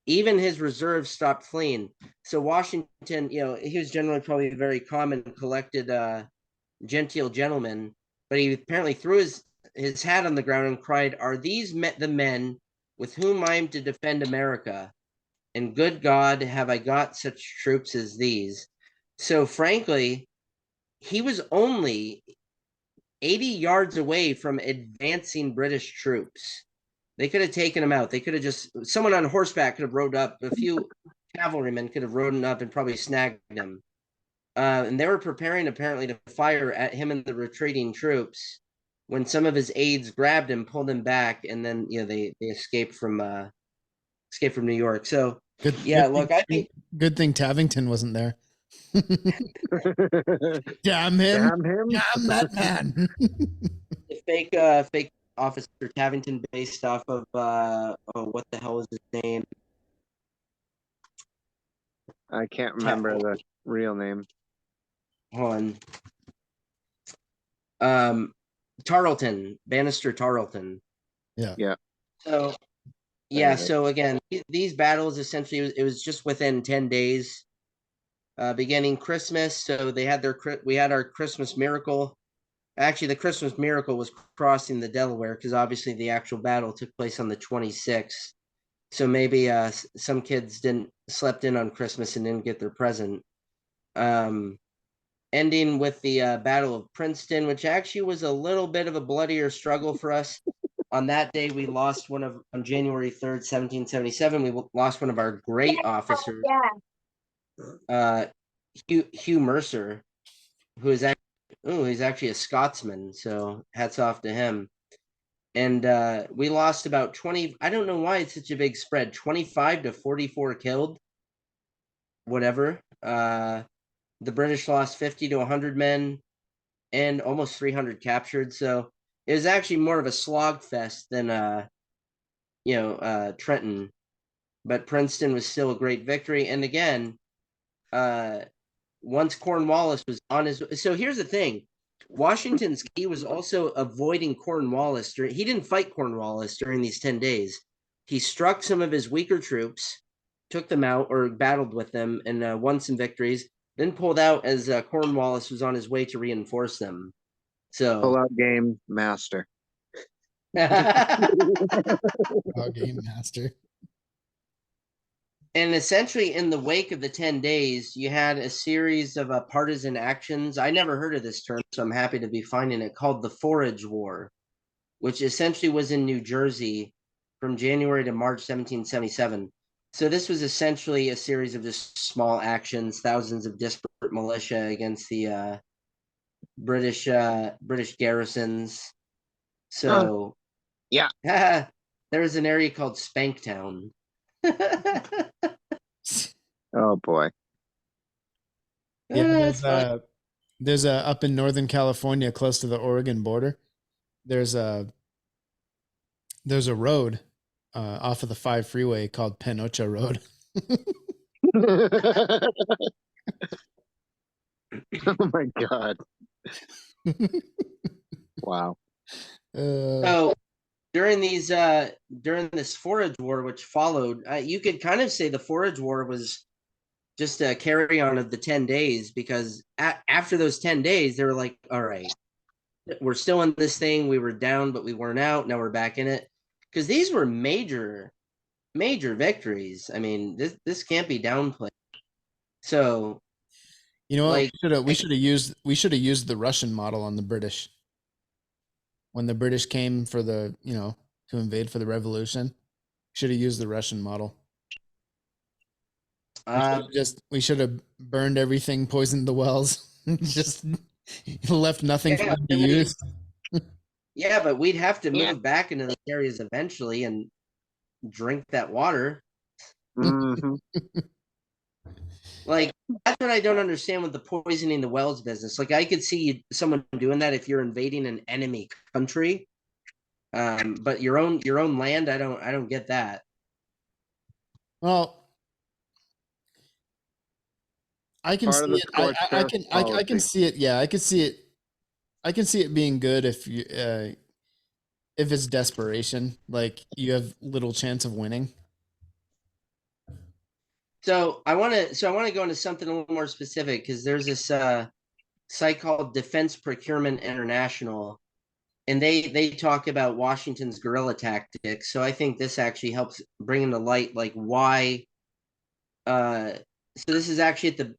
even his reserves stopped fleeing. So Washington, he was generally probably a very calm and collected, genteel gentleman, but he apparently threw his hat on the ground and cried, "Are these the men with whom I am to defend America? And good God, have I got such troops as these?" So frankly, he was only 80 yards away from advancing British troops. They could have taken him out. They could have someone on horseback could have rode up. A few cavalrymen could have ridden up and probably snagged him. And they were preparing apparently to fire at him and the retreating troops when some of his aides grabbed him, pulled him back, and then they escaped from New York. So look, I think good thing Tavington wasn't there. Damn him! Damn him! Damn that man! the fake officer Tavington based off of what the hell is his name? I can't remember the real name. Hold on. Tarleton, Bannister Tarleton. Yeah. So so again, these battles essentially it was just within 10 days, beginning Christmas. So we had our Christmas miracle. Actually, the Christmas miracle was crossing the Delaware because obviously the actual battle took place on the 26th. So maybe some kids didn't slept in on Christmas and didn't get their present. Ending with the Battle of Princeton, which actually was a little bit of a bloodier struggle for us. On that day, we lost on January 3rd, 1777, we lost one of our great officers, Hugh Mercer, he's actually a Scotsman, so hats off to him. And we lost about 20, I don't know why it's such a big spread, 25 to 44 killed, whatever. The British lost 50 to 100 men and almost 300 captured. So it was actually more of a slog fest than Trenton. But Princeton was still a great victory. And again, once Cornwallis was on his, so here's the thing: Washington's key was also avoiding Cornwallis. He didn't fight Cornwallis during these 10 days. He struck some of his weaker troops, took them out or battled with them, and won some victories. Then pulled out as Cornwallis was on his way to reinforce them. So Pull-out game master. Game master. And essentially, in the wake of the 10 days, you had a series of partisan actions. I never heard of this term, so I'm happy to be finding it, called the Forage War, which essentially was in New Jersey from January to March 1777. So this was essentially a series of just small actions, thousands of disparate militia against the British garrisons. So yeah, there was an area called Spanktown. Oh boy. Yeah, there's a up in Northern California, close to the Oregon border. There's a road off of the 5 freeway called Penocha Road. Oh my God. Wow. So during this Forage War, which followed, you could kind of say the Forage War was just a carry on of the 10 days, because after those 10 days, they were like, all right, we're still in this thing. We were down, but we weren't out. Now we're back in it. Because these were major victories. I mean, this can't be downplayed. So, You know what? like, We should have used the Russian model on the British. When the British came for the, to invade for the revolution, should have used the Russian model. We should have burned everything, poisoned the wells, just left nothing for them to use. Yeah, but we'd have to move back into the areas eventually and drink that water. Mhm. Like, that's what I don't understand with the poisoning the wells business. Like, I could see someone doing that if you're invading an enemy country, but your own land, I don't get that. Well, I can Part of see the it. scorched I earth can policy. see it. Yeah, I can see it. I can see it being good if it's desperation, like you have little chance of winning. So I want to go into something a little more specific because there's this site called Defense Procurement International, and they talk about Washington's guerrilla tactics. So I think this actually helps bring into light like why. So this is actually at the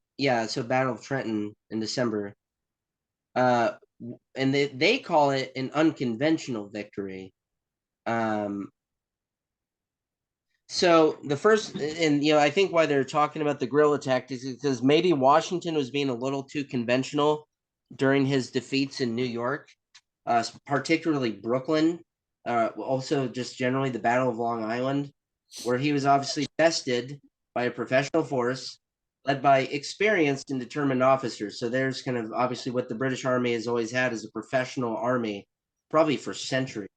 Battle of Trenton in December. And they call it an unconventional victory. So the first, and I think why they're talking about the guerrilla tactics is because maybe Washington was being a little too conventional during his defeats in New York, particularly Brooklyn, also just generally the Battle of Long Island, where he was obviously bested by a professional force led by experienced and determined officers. So there's kind of obviously what the British Army has always had as a professional army, probably for centuries.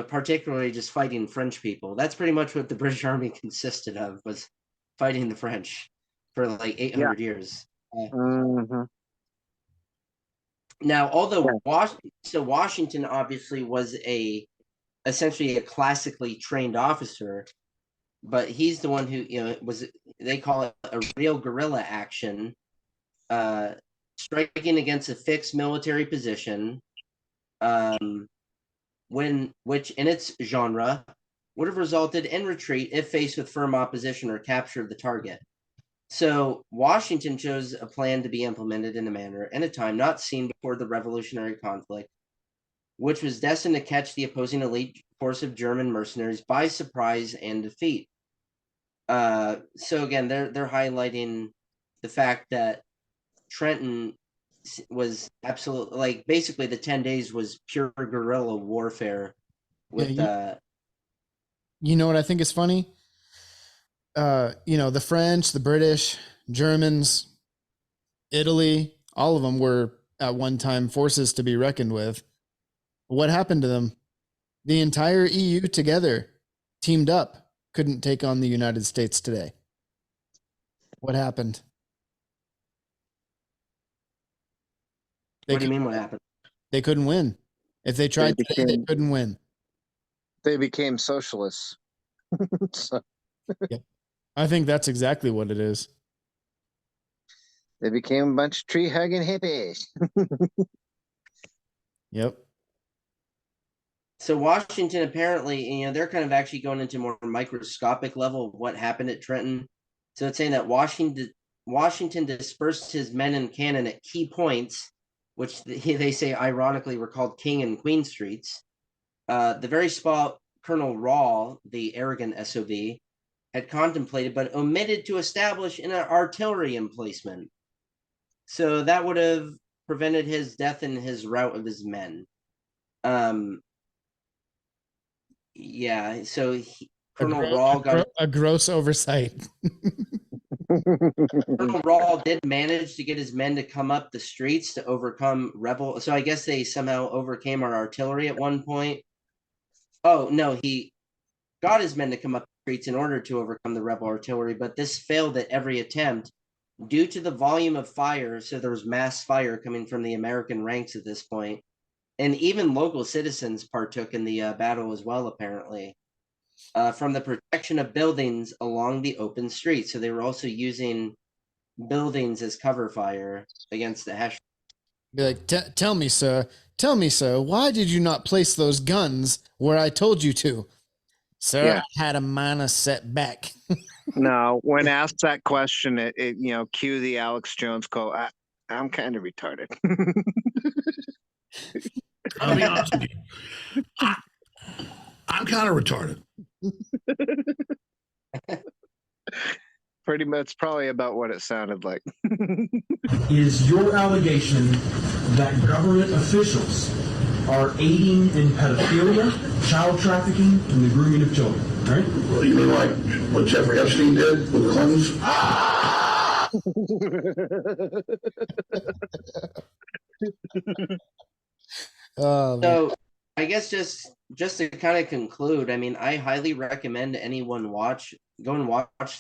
Particularly just fighting French people. That's pretty much what the British Army consisted of, was fighting the French for like 800 years. Mhm. Now, although Washington obviously was essentially a classically trained officer, but he's the one who they call it a real guerrilla action, striking against a fixed military position, which in its genre would have resulted in retreat if faced with firm opposition or capture of the target. So Washington chose a plan to be implemented in a manner and a time not seen before the revolutionary conflict, which was destined to catch the opposing elite force of German mercenaries by surprise and defeat. So again, they're highlighting the fact that Trenton was absolutely, like, basically the 10 days was pure guerrilla warfare with you know what I think is funny? The French, the British, Germans, Italy, all of them were at one time forces to be reckoned with. What happened to them? The entire EU together teamed up, couldn't take on the United States today. What happened? what do you mean what happened? They couldn't win. If they tried today, they couldn't win. They became socialists. So Yep. I think that's exactly what it is. they became a bunch of tree hugging hippies. Yep. So Washington, apparently, they're kind of actually going into more microscopic level of what happened at Trenton. So it's saying that Washington dispersed his men and cannon at key points, which they say ironically were called King and Queen Streets. The very spot Colonel Rawl, the arrogant SOB, had contemplated but omitted to establish an artillery emplacement. So that would have prevented his death in his rout of his men. Yeah, so Colonel Rawl got a gross oversight. Colonel Rawl did manage to get his men to come up the streets to overcome rebel. So I guess they somehow overcame our artillery at one point. Oh no, he got his men to come up the streets in order to overcome the rebel artillery, but this failed at every attempt due to the volume of fire. So there was mass fire coming from the American ranks at this point, and even local citizens partook in the battle as well, apparently. From the protection of buildings along the open street. So they were also using buildings as cover fire against the Hessians. Be like, tell me, sir, why did you not place those guns where I told you to? Sir, Yeah. I had a minor setback. No, when asked that question, it cue the Alex Jones quote. I'm kind of retarded. I'll be honest with you. I'm kind of retarded. Pretty much, it's probably about what it sounded like. Is your allegation that government officials are aiding in pedophilia, child trafficking, and the grooming of children, right? Well, you mean like what Jeffrey Epstein did with the Clintons? Oh, man. So I guess just to kind of conclude, I mean, I highly recommend anyone go and watch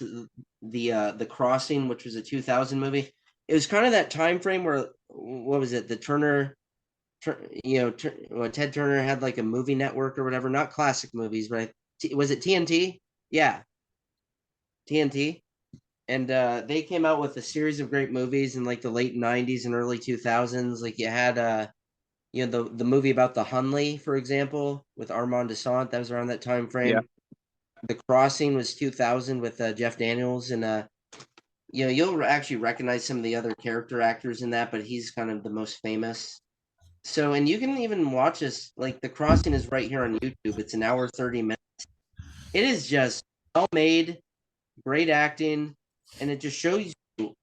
the Crossing, which was a 2000 movie. It was kind of that time frame where, what was it, the Ted Turner had like a movie network or whatever, not classic movies, but was it TNT? Yeah, TNT. And they came out with a series of great movies in like the late 90s and early 2000s. Like you had the movie about the Hunley, for example, with Armand Desant. That was around that time frame. Yeah. The Crossing was 2000 with Jeff Daniels, and you'll actually recognize some of the other character actors in that, but he's kind of the most famous. So, and you can even watch this. Like The Crossing is right here on YouTube. It's an hour 30 minutes. It is just well made, great acting, and it just shows you,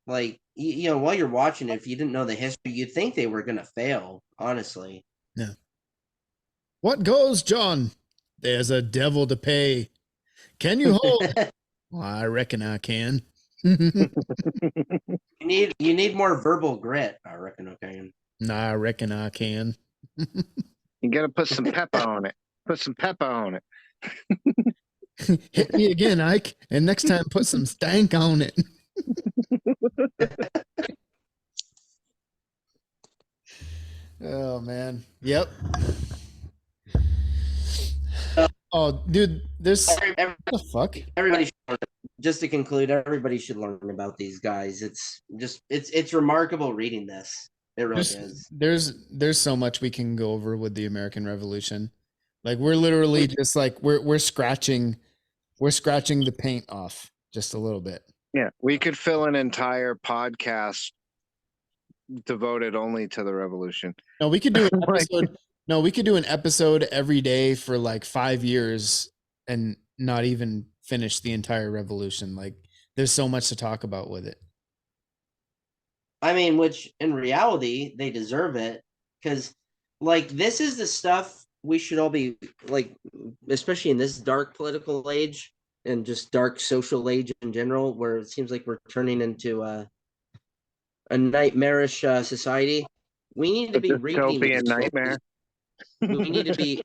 like, while you're watching it, if you didn't know the history, you'd think they were gonna fail. Honestly. Yeah. What goes, John? There's a devil to pay. Can you hold? Well, I reckon I can. You need more verbal grit. I reckon. Okay. I reckon I can. You got to put some pepper on it. Put some pepper on it. Hit me again, Ike, and next time put some stank on it. Oh man. Yep. Oh, dude, there's what the fuck? Everybody should learn. Just to conclude, everybody should learn about these guys. It's remarkable reading this. It really is. There's so much we can go over with the American Revolution. Like we're literally just like we're scratching the paint off just a little bit. Yeah, we could fill an entire podcast devoted only to the revolution. No, we could do an episode. No, we could do an episode every day for like 5 years and not even finish the entire revolution. Like there's so much to talk about with it. I mean, which in reality they deserve it, because like this is the stuff we should all be like, especially in this dark political age and just dark social age in general, where it seems like we're turning into a nightmarish society. We need to be reading these nightmare. We need to be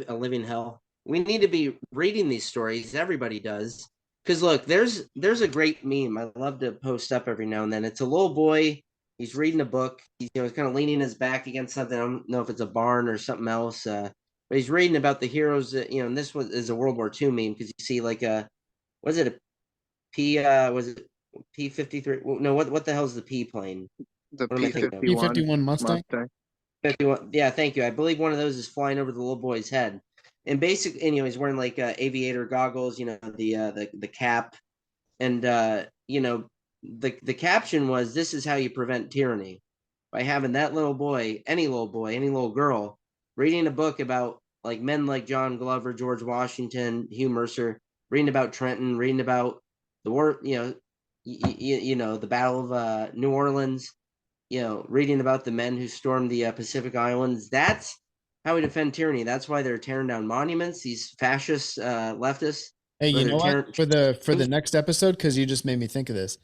a living hell. We need to be reading these stories. Everybody does. Because look, there's a great meme I love to post up every now and then. It's a little boy. He's reading a book. He's kind of leaning his back against something. I don't know if it's a barn or something else. But he's reading about the heroes. And this is a World War II meme, because you see like was it a P? Was it P-53? No, what the hell is the P plane? The P-51. P-51 Mustang. 51. Yeah, thank you. I believe one of those is flying over the little boy's head. And basically, he's wearing like aviator goggles, the cap, and the caption was, "This is how you prevent tyranny," by having that little boy, any little girl, reading a book about like men like John Glover, George Washington, Hugh Mercer, reading about Trenton, reading about the war, the Battle of New Orleans, reading about the men who stormed the Pacific Islands. That's how we defend tyranny. That's why they're tearing down monuments, these fascist leftists. Hey, you know what? For the next episode, because you just made me think of this,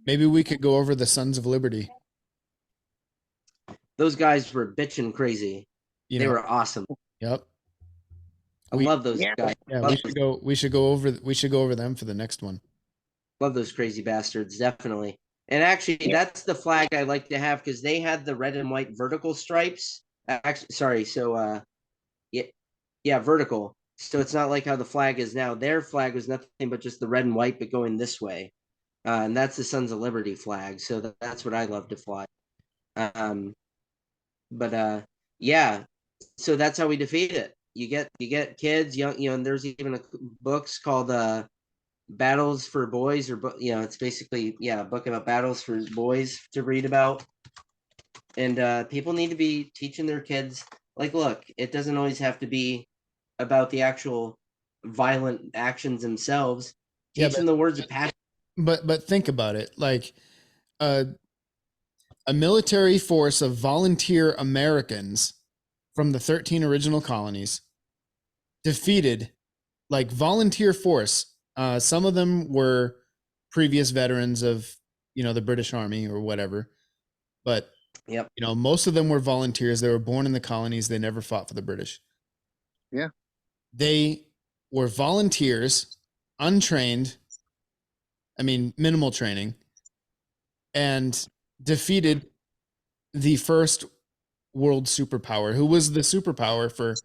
maybe we could go over the Sons of Liberty. Those guys were bitching crazy. They were awesome. Yep. I love those guys. Yeah, we should go over them for the next one. Love those crazy bastards, definitely. And actually, that's the flag I like to have, because they had the red and white vertical stripes. Actually, sorry. So, vertical. So it's not like how the flag is now. Their flag was nothing but just the red and white, but going this way. And that's the Sons of Liberty flag. So that's what I love to fly. Yeah, so that's how we defeat it. You get kids, young, and there's even books called Battles for Boys, or it's basically a book about battles for boys to read about. And people need to be teaching their kids, like, look, it doesn't always have to be about the actual violent actions themselves. Teach them the words of passion. But think about it, like a military force of volunteer Americans from the 13 original colonies defeated, like, volunteer force. Some of them were previous veterans of, the British Army or whatever, but most of them were volunteers. They were born in the colonies. They never fought for the British. Yeah. They were volunteers, untrained, minimal training, and defeated the first world superpower, who was the superpower for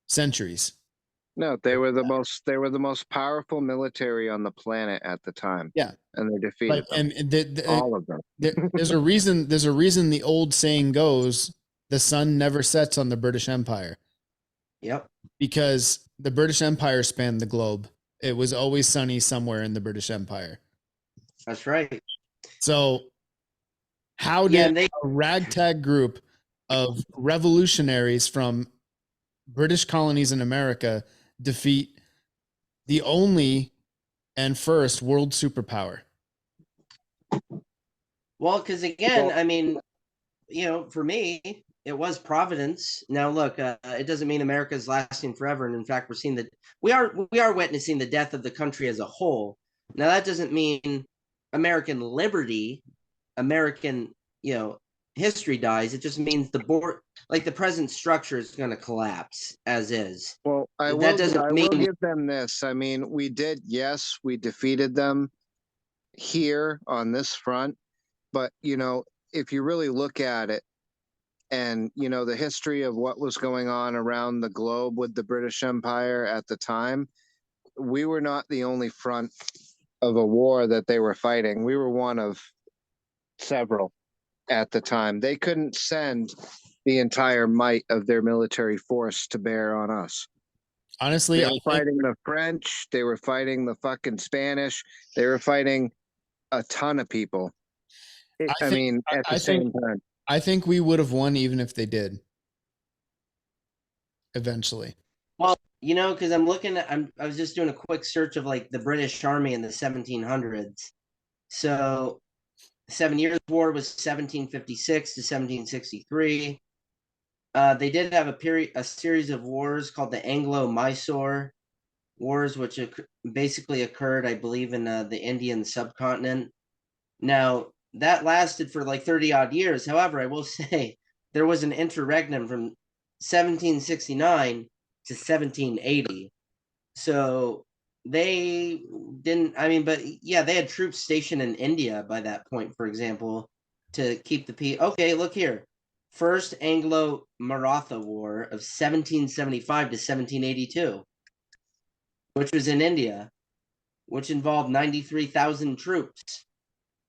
centuries. No, they were the most powerful military on the planet at the time. Yeah. And they defeated them. And all of them. There's a reason the old saying goes, the sun never sets on the British Empire. Yep. Because the British Empire spanned the globe. It was always sunny somewhere in the British Empire. That's right. So how did a ragtag group of revolutionaries from British colonies in America defeat the only and first world superpower? Well, because again, for me, it was Providence. Now, look, it doesn't mean America's lasting forever, and in fact, we're seeing that we are witnessing the death of the country as a whole. Now, that doesn't mean American liberty, American, history dies. It just means the present structure is going to collapse as is. Well, I will give them this. We defeated them here on this front, but if you really look at it, and the history of what was going on around the globe with the British Empire at the time, we were not the only front of a war that they were fighting. We were one of several at the time. They couldn't send the entire might of their military force to bear on us. Honestly, they were fighting the French. They were fighting the fucking Spanish. They were fighting a ton of people. At the same time. I think we would have won even if they did. Eventually. Well, because I was just doing a quick search of like the British Army in the 1700s. So 7 Years' War was 1756 to 1763. They did have a series of wars called the Anglo-Mysore Wars, which basically occurred, I believe, in the Indian subcontinent. Now, that lasted for like 30 odd years. However, I will say there was an interregnum from 1769 to 1780. So they didn't, they had troops stationed in India by that point, for example, to keep the peace. Okay, look here. First Anglo-Maratha War of 1775 to 1782, which was in India, which involved 93,000 troops.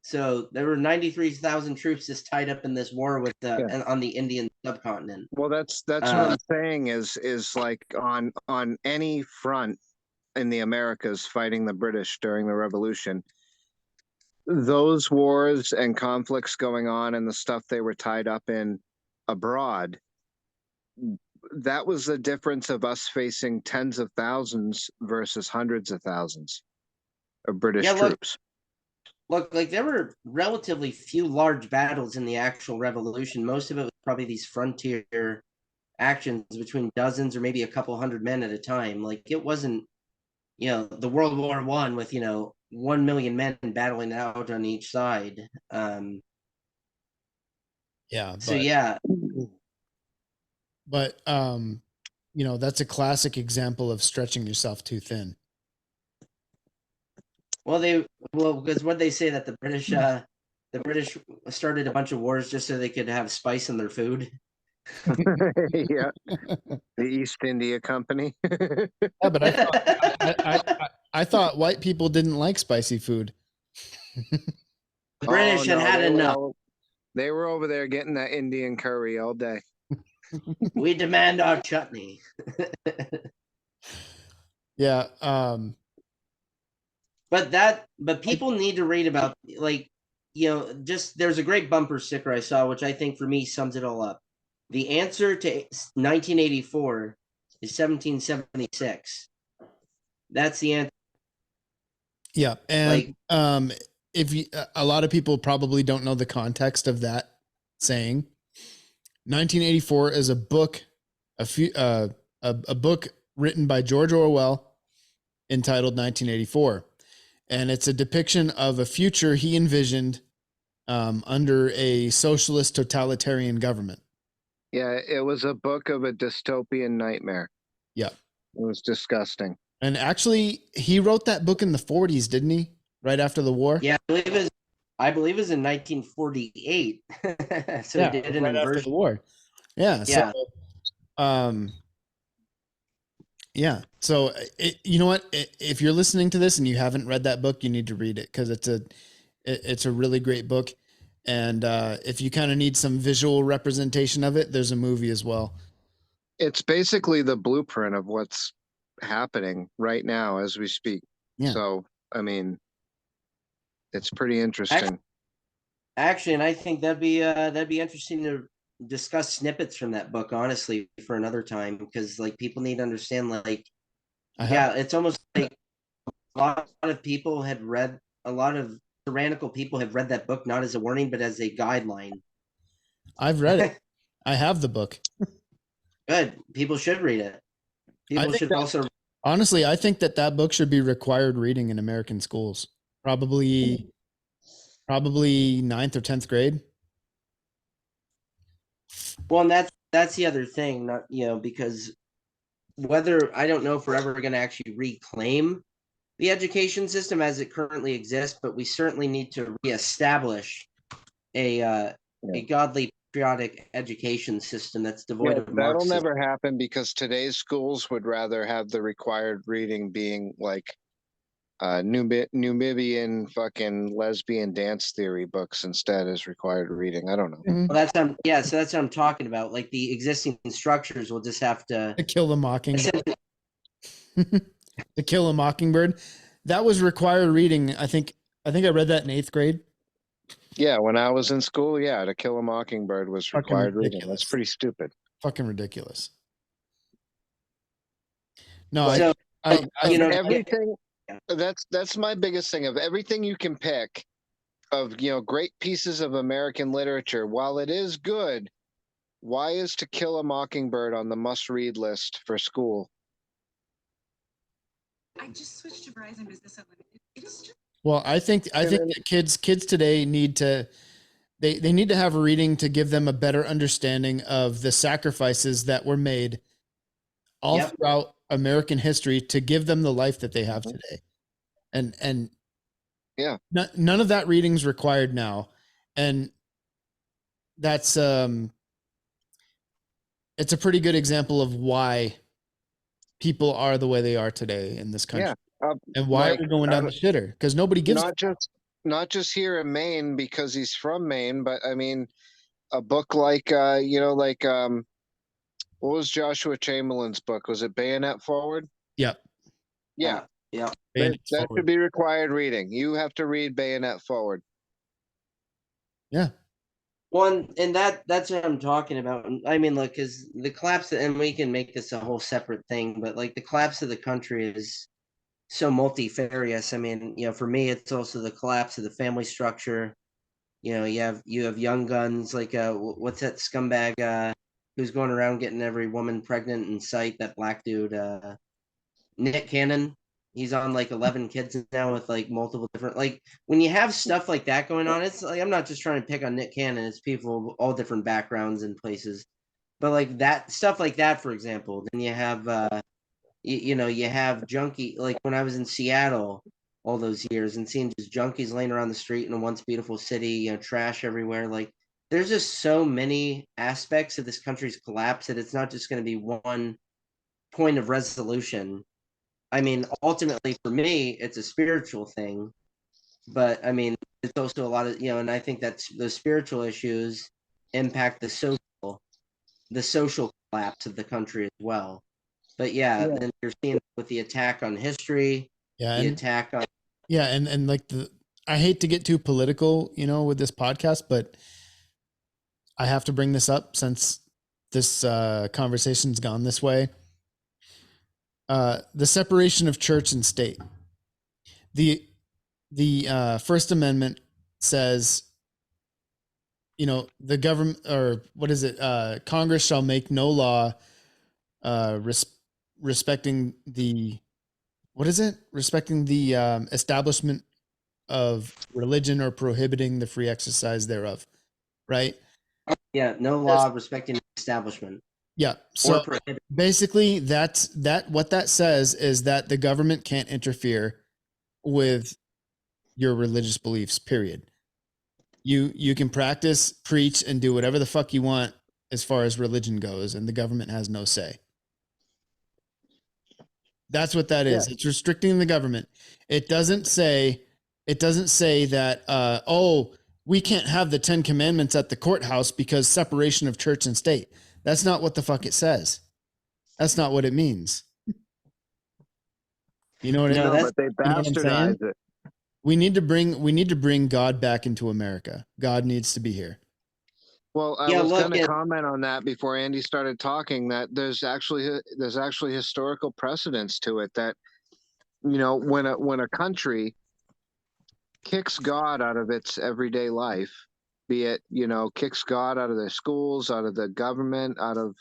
So there were 93,000 troops just tied up in this war with on the Indian subcontinent. Well, that's what I'm saying is like on any front in the Americas fighting the British during the Revolution, those wars and conflicts going on and the stuff they were tied up in abroad, that was the difference of us facing tens of thousands versus hundreds of thousands of British troops. Look, like there were relatively few large battles in the actual revolution. Most of it was probably these frontier actions between dozens or maybe a couple hundred men at a time. Like it wasn't, the World War I with, 1 million men battling out on each side. But that's a classic example of stretching yourself too thin. Because what they say that the British started a bunch of wars just so they could have spice in their food. Yeah, the East India Company. Yeah, but I thought white people didn't like spicy food. The British had enough. They were over there getting that Indian curry all day. We demand our chutney. Yeah. But people need to read about, like, just there's a great bumper sticker I saw, which I think for me sums it all up. The answer to 1984 is 1776. That's the answer. Yeah. And Like, if you, a lot of people probably don't know the context of that saying. 1984 is a book, a book written by George Orwell entitled 1984. And it's a depiction of a future he envisioned under a socialist totalitarian government. Yeah, it was a book of a dystopian nightmare. Yeah. It was disgusting. And actually, he wrote that book in the 40s, didn't he? Right after the war? yeah, I believe it was in 1948. So Yeah, he did an right after inversion. the war. Yeah. Yeah. So, yeah. So you know what? If you're listening to this and you haven't read that book, you need to read it because it's a really great book. And if you kind of need some visual representation of it, there's a movie as well. It's basically the blueprint of what's happening right now as we speak. Yeah. So, I mean, it's pretty interesting. Actually, and I think that'd be interesting to discuss snippets from that book, honestly, for another time, because like people need to understand, like, it's almost like a lot of people had read, a lot of tyrannical people have read that book not as a warning but as a guideline. I've read it. I have the book. Good. People should read it. People should also. Honestly, I think that book should be required reading in American schools. Probably 9th or 10th grade. Well, and that's the other thing, not because whether I don't know if we're ever going to actually reclaim the education system as it currently exists, but we certainly need to reestablish a godly, patriotic education system that's devoid of That'll Marxism. never happen because today's schools would rather have the required reading being like Nubian fucking lesbian dance theory books instead as required reading. I don't know. Mm-hmm. Well, so that's what I'm talking about. Like the existing structures will just have to Kill the Mockingbird. To Kill a Mockingbird. That was required reading. I think I read that in 8th grade. Yeah, when I was in school, To Kill a Mockingbird was required reading. That's pretty stupid. Fucking ridiculous. No, so, everything. That's my biggest thing. Of everything you can pick, of great pieces of American literature, while it is good, why is To Kill a Mockingbird on the must-read list for school? I just switched to Verizon Business Unlimited. It is just. Well, I think that kids today need to they need to have a reading to give them a better understanding of the sacrifices that were made all throughout American history to give them the life that they have today. And yeah, none of that reading's required now. And that's it's a pretty good example of why people are the way they are today in this country. And why we're going down the shitter, because nobody gives not just here in Maine because he's from Maine, but I mean a book like what was Joshua Chamberlain's book? Was it Bayonet Forward? Yep. Yeah. Yeah. That should be required reading. You have to read Bayonet Forward. Yeah. Well, and that's what I'm talking about. I mean, look, because the collapse, and we can make this a whole separate thing, but like the collapse of the country is so multifarious. I mean, for me, it's also the collapse of the family structure. You have young guns like what's that scumbag who's going around getting every woman pregnant in sight? That black dude, Nick Cannon. He's on like 11 kids now with like multiple different, like when you have stuff like that going on, it's like, I'm not just trying to pick on Nick Cannon. It's people of all different backgrounds and places, but like that stuff like that, for example, then you have, you have junkie, like when I was in Seattle all those years and seeing just junkies laying around the street in a once beautiful city, trash everywhere. Like there's just so many aspects of this country's collapse that it's not just going to be one point of resolution. I mean, ultimately for me, it's a spiritual thing. but I mean, it's also a lot of, and I think that's the spiritual issues impact the social collapse of the country as well. But yeah, Yeah. then you're seeing with the attack on history, Yeah, the and attack on and like I hate to get too political, with this podcast, but I have to bring this up since this conversation's gone this way. The separation of church and state. The First Amendment says, the government, or what is it? Congress shall make no law respecting the, what is it? Respecting the establishment of religion or prohibiting the free exercise thereof. Right? no law respecting the establishment. Yeah. So basically what that says is that the government can't interfere with your religious beliefs, period. You can practice, preach, and do whatever the fuck you want as far as religion goes, and the government has no say. That's what that is. It's restricting the government. It doesn't say that we can't have the 10 commandments at the courthouse because separation of church and state. That's not what the fuck it says. That's not what it means. You know what I mean? But they bastardize it. We need to bring God back into America. God needs to be here. Well, I was going to comment on that before Andy started talking, that there's actually historical precedence to it, that when a country kicks God out of its everyday life, be it kicks God out of their schools, out of the government, out of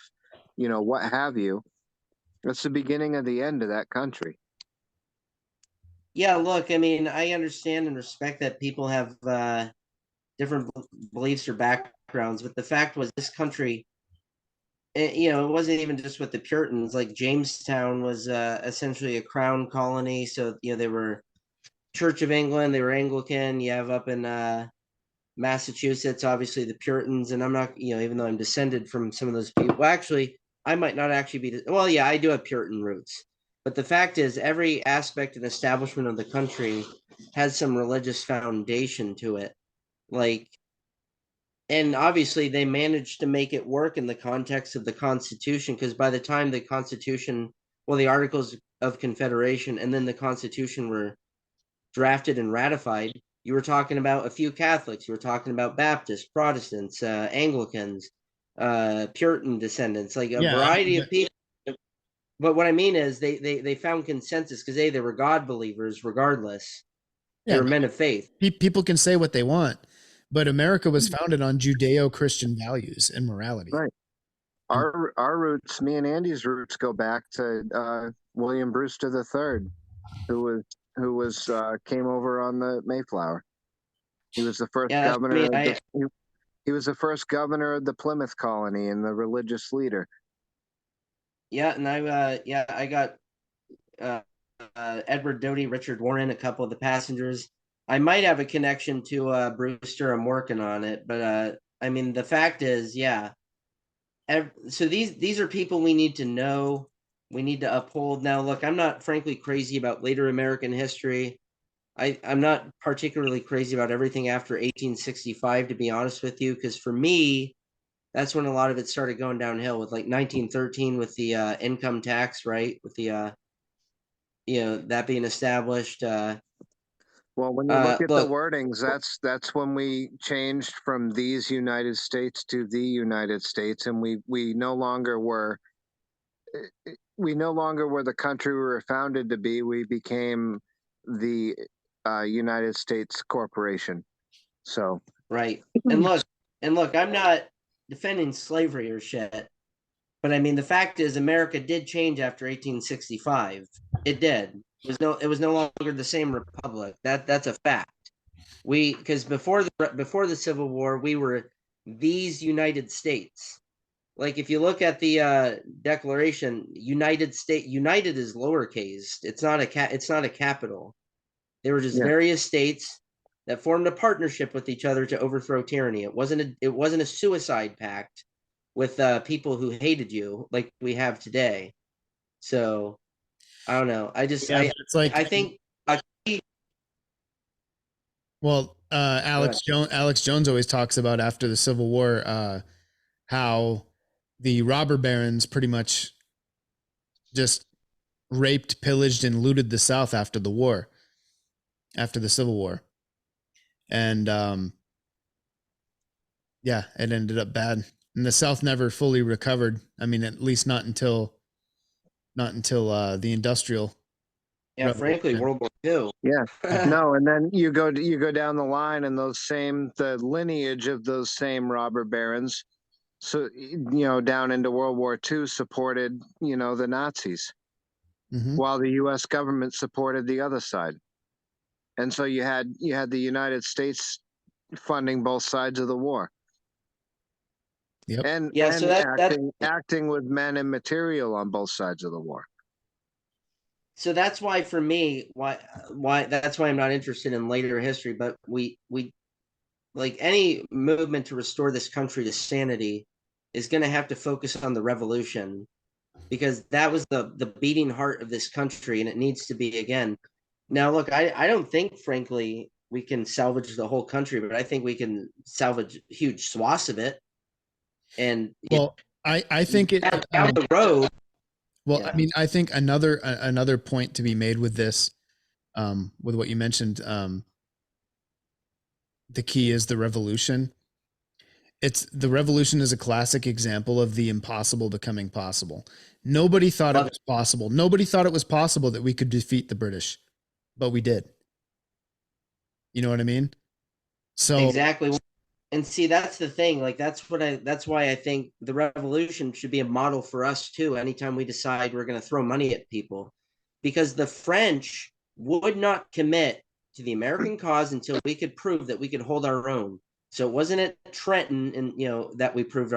what have you, that's the beginning of the end of that country. Yeah, look, I mean, I understand and respect that people have different beliefs or backgrounds, but the fact was this country, it wasn't even just with the Puritans. Like Jamestown was essentially a crown colony, so they were Church of England, they were Anglican. You have up in Massachusetts, obviously the Puritans, and I'm not, even though I'm descended from some of those people. Well, actually, I might not actually be. Well, yeah, I do have Puritan roots. But the fact is, every aspect and establishment of the country has some religious foundation to it. And obviously they managed to make it work in the context of the Constitution, because by the time the Constitution, the Articles of Confederation and then the Constitution were drafted and ratified, you were talking about a few Catholics, you were talking about Baptists, Protestants, Anglicans, Puritan descendants, like a variety of people. But what I mean is they found consensus because they were God believers regardless. They were men of faith. People can say what they want, but America was founded on Judeo-Christian values and morality. Right. Our roots, me and Andy's roots, go back to William Brewster III, who came over on the Mayflower. He was the first governor. He was the first governor of the Plymouth colony and the religious leader. Yeah, and I got Edward Doty, Richard Warren, a couple of the passengers. I might have a connection to Brewster. I'm working on it, but I mean, the fact is, so these are people we need to know, we need to uphold. Now, look, I'm not frankly crazy about later American history. I'm not particularly crazy about everything after 1865, to be honest with you, because for me, that's when a lot of it started going downhill, with like 1913 with the income tax, right? With the that being established. Well, when you look at the wordings, that's when we changed from these United States to the United States, and we no longer were the country we were founded to be. We became the United States Corporation. So right, and look, I'm not defending slavery or shit, but I mean, the fact is, America did change after 1865. It did. It was no longer the same republic. That's a fact. Because before the Civil War, we were these United States. Like if you look at the Declaration, United is lowercase. It's not a capital. They were just various states that formed a partnership with each other to overthrow tyranny. It wasn't a suicide pact with people who hated you like we have today. So I don't know. I think Well, Alex Jones always talks about after the Civil War, how the robber barons pretty much just raped, pillaged, and looted the South after the war, after the Civil War, and yeah, it ended up bad, and the South never fully recovered. I mean, at least not until the Industrial Yeah, frankly, Revolution. World War II. Yeah. No, and then you go down the line, and the lineage of those same robber barons, so down into World War II, supported the Nazis, while the U.S. government supported the other side, and so you had the United States funding both sides of the war. Yep. And Yeah, and so that's acting with men and material on both sides of the war. so that's why for me, why that's why I'm not interested in later history. But we like any movement to restore this country to sanity is going to have to focus on the revolution, because that was the beating heart of this country, and it needs to be again. Now, look, I don't think, frankly, we can salvage the whole country, but I think we can salvage huge swaths of it. And Well, I think it down the road. Well, Yeah. I mean, I think another point to be made with this, with what you mentioned, the key is the revolution. The revolution is a classic example of the impossible becoming possible. Nobody thought it was possible. Nobody thought it was possible that we could defeat the British, but we did. You know what I mean? So Exactly. And see, that's the thing. Like, that's why I think the revolution should be a model for us too. Anytime we decide we're going to throw money at people, because the French would not commit to the American cause until we could prove that we could hold our own. So it wasn't at Trenton, and that we proved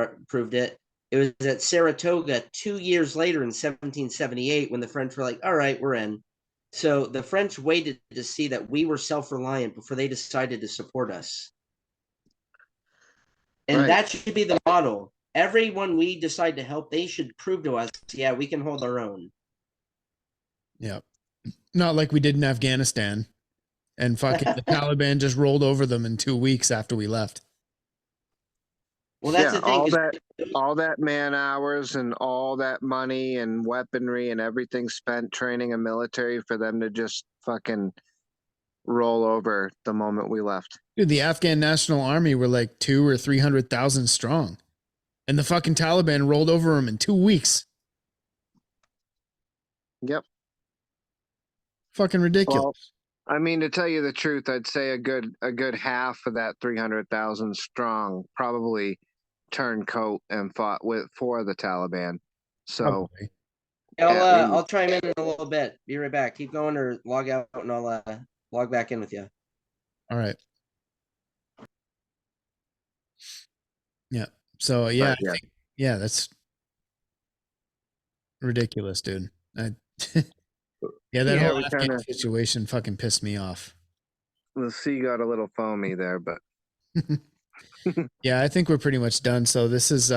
it. It was at Saratoga 2 years later in 1778 when the French were like, "All right, we're in." So the French waited to see that we were self-reliant before they decided to support us. And Right. that should be the model. Everyone we decide to help, they should prove to us, yeah, we can hold our own. yeah, not like we did in Afghanistan, and fucking the Taliban just rolled over them in 2 weeks after we left. Well, that's the thing. All that man hours and all that money and weaponry and everything spent training a military for them to just fucking roll over the moment we left. Dude, the Afghan National Army were like 200,000 or 300,000 strong, and the fucking Taliban rolled over them in 2 weeks. Yep. Fucking ridiculous. Well, I mean, to tell you the truth, I'd say a good half of that 300,000 strong probably turned coat and fought for the Taliban. So Probably. I'll chime in a little bit. Be right back. Keep going or log out, and I'll log back in with you. All right. Yeah. So yeah, I think, that's ridiculous, dude. Yeah, that whole Afghan situation fucking pissed me off. The sea got a little foamy there, but yeah, I think we're pretty much done. So this has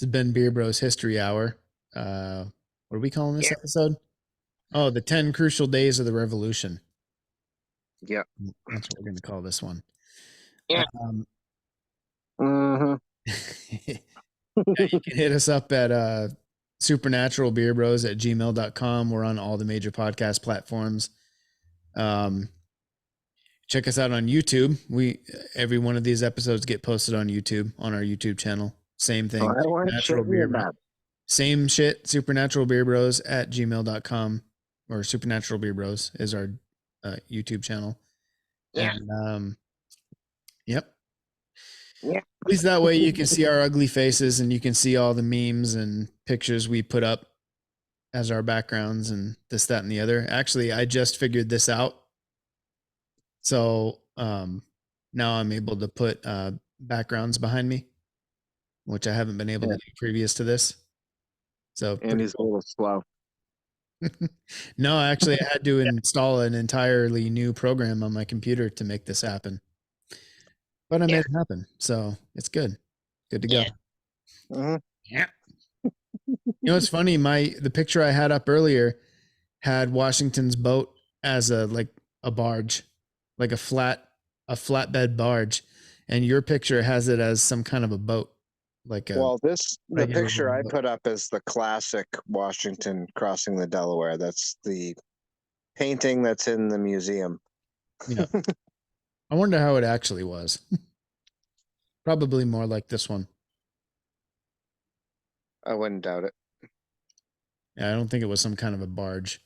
been Beer Bros History Hour. What are we calling this episode? Oh, the 10 crucial days of the revolution. Yeah. That's what we're going to call this one. Yeah. Yeah, you can hit us up at supernaturalbeerbros@gmail.com. We're on all the major podcast platforms. Check us out on YouTube. Every one of these episodes get posted on YouTube, on our YouTube channel. Same thing. Supernatural Beer Bros. Same shit. supernaturalbeerbros@gmail.com, or Supernatural Beer Bros is our YouTube channel. Yeah. And yep. Yeah. At least that way you can see our ugly faces, and you can see all the memes and pictures we put up as our backgrounds and this, that, and the other. Actually, I just figured this out. So now I'm able to put backgrounds behind me, which I haven't been able to do previous to this. So and he's a little slow. No, actually, I had to install an entirely new program on my computer to make this happen. But I made it happen, so it's good. Good to go. Yeah. You know, it's funny. The picture I had up earlier had Washington's boat as a barge, like a flatbed barge, and your picture has it as some kind of a boat, like a Well, the regular picture I boat. put up is the classic Washington crossing the Delaware. That's the painting that's in the museum. Yeah. I wonder how it actually was. Probably more like this one. I wouldn't doubt it. Yeah, I don't think it was some kind of a barge.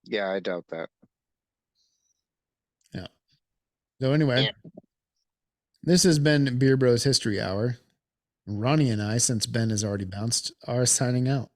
Yeah, I doubt that. Yeah. So anyway, this has been Beer Bros History Hour. Ronnie and I, since Ben has already bounced, are signing out.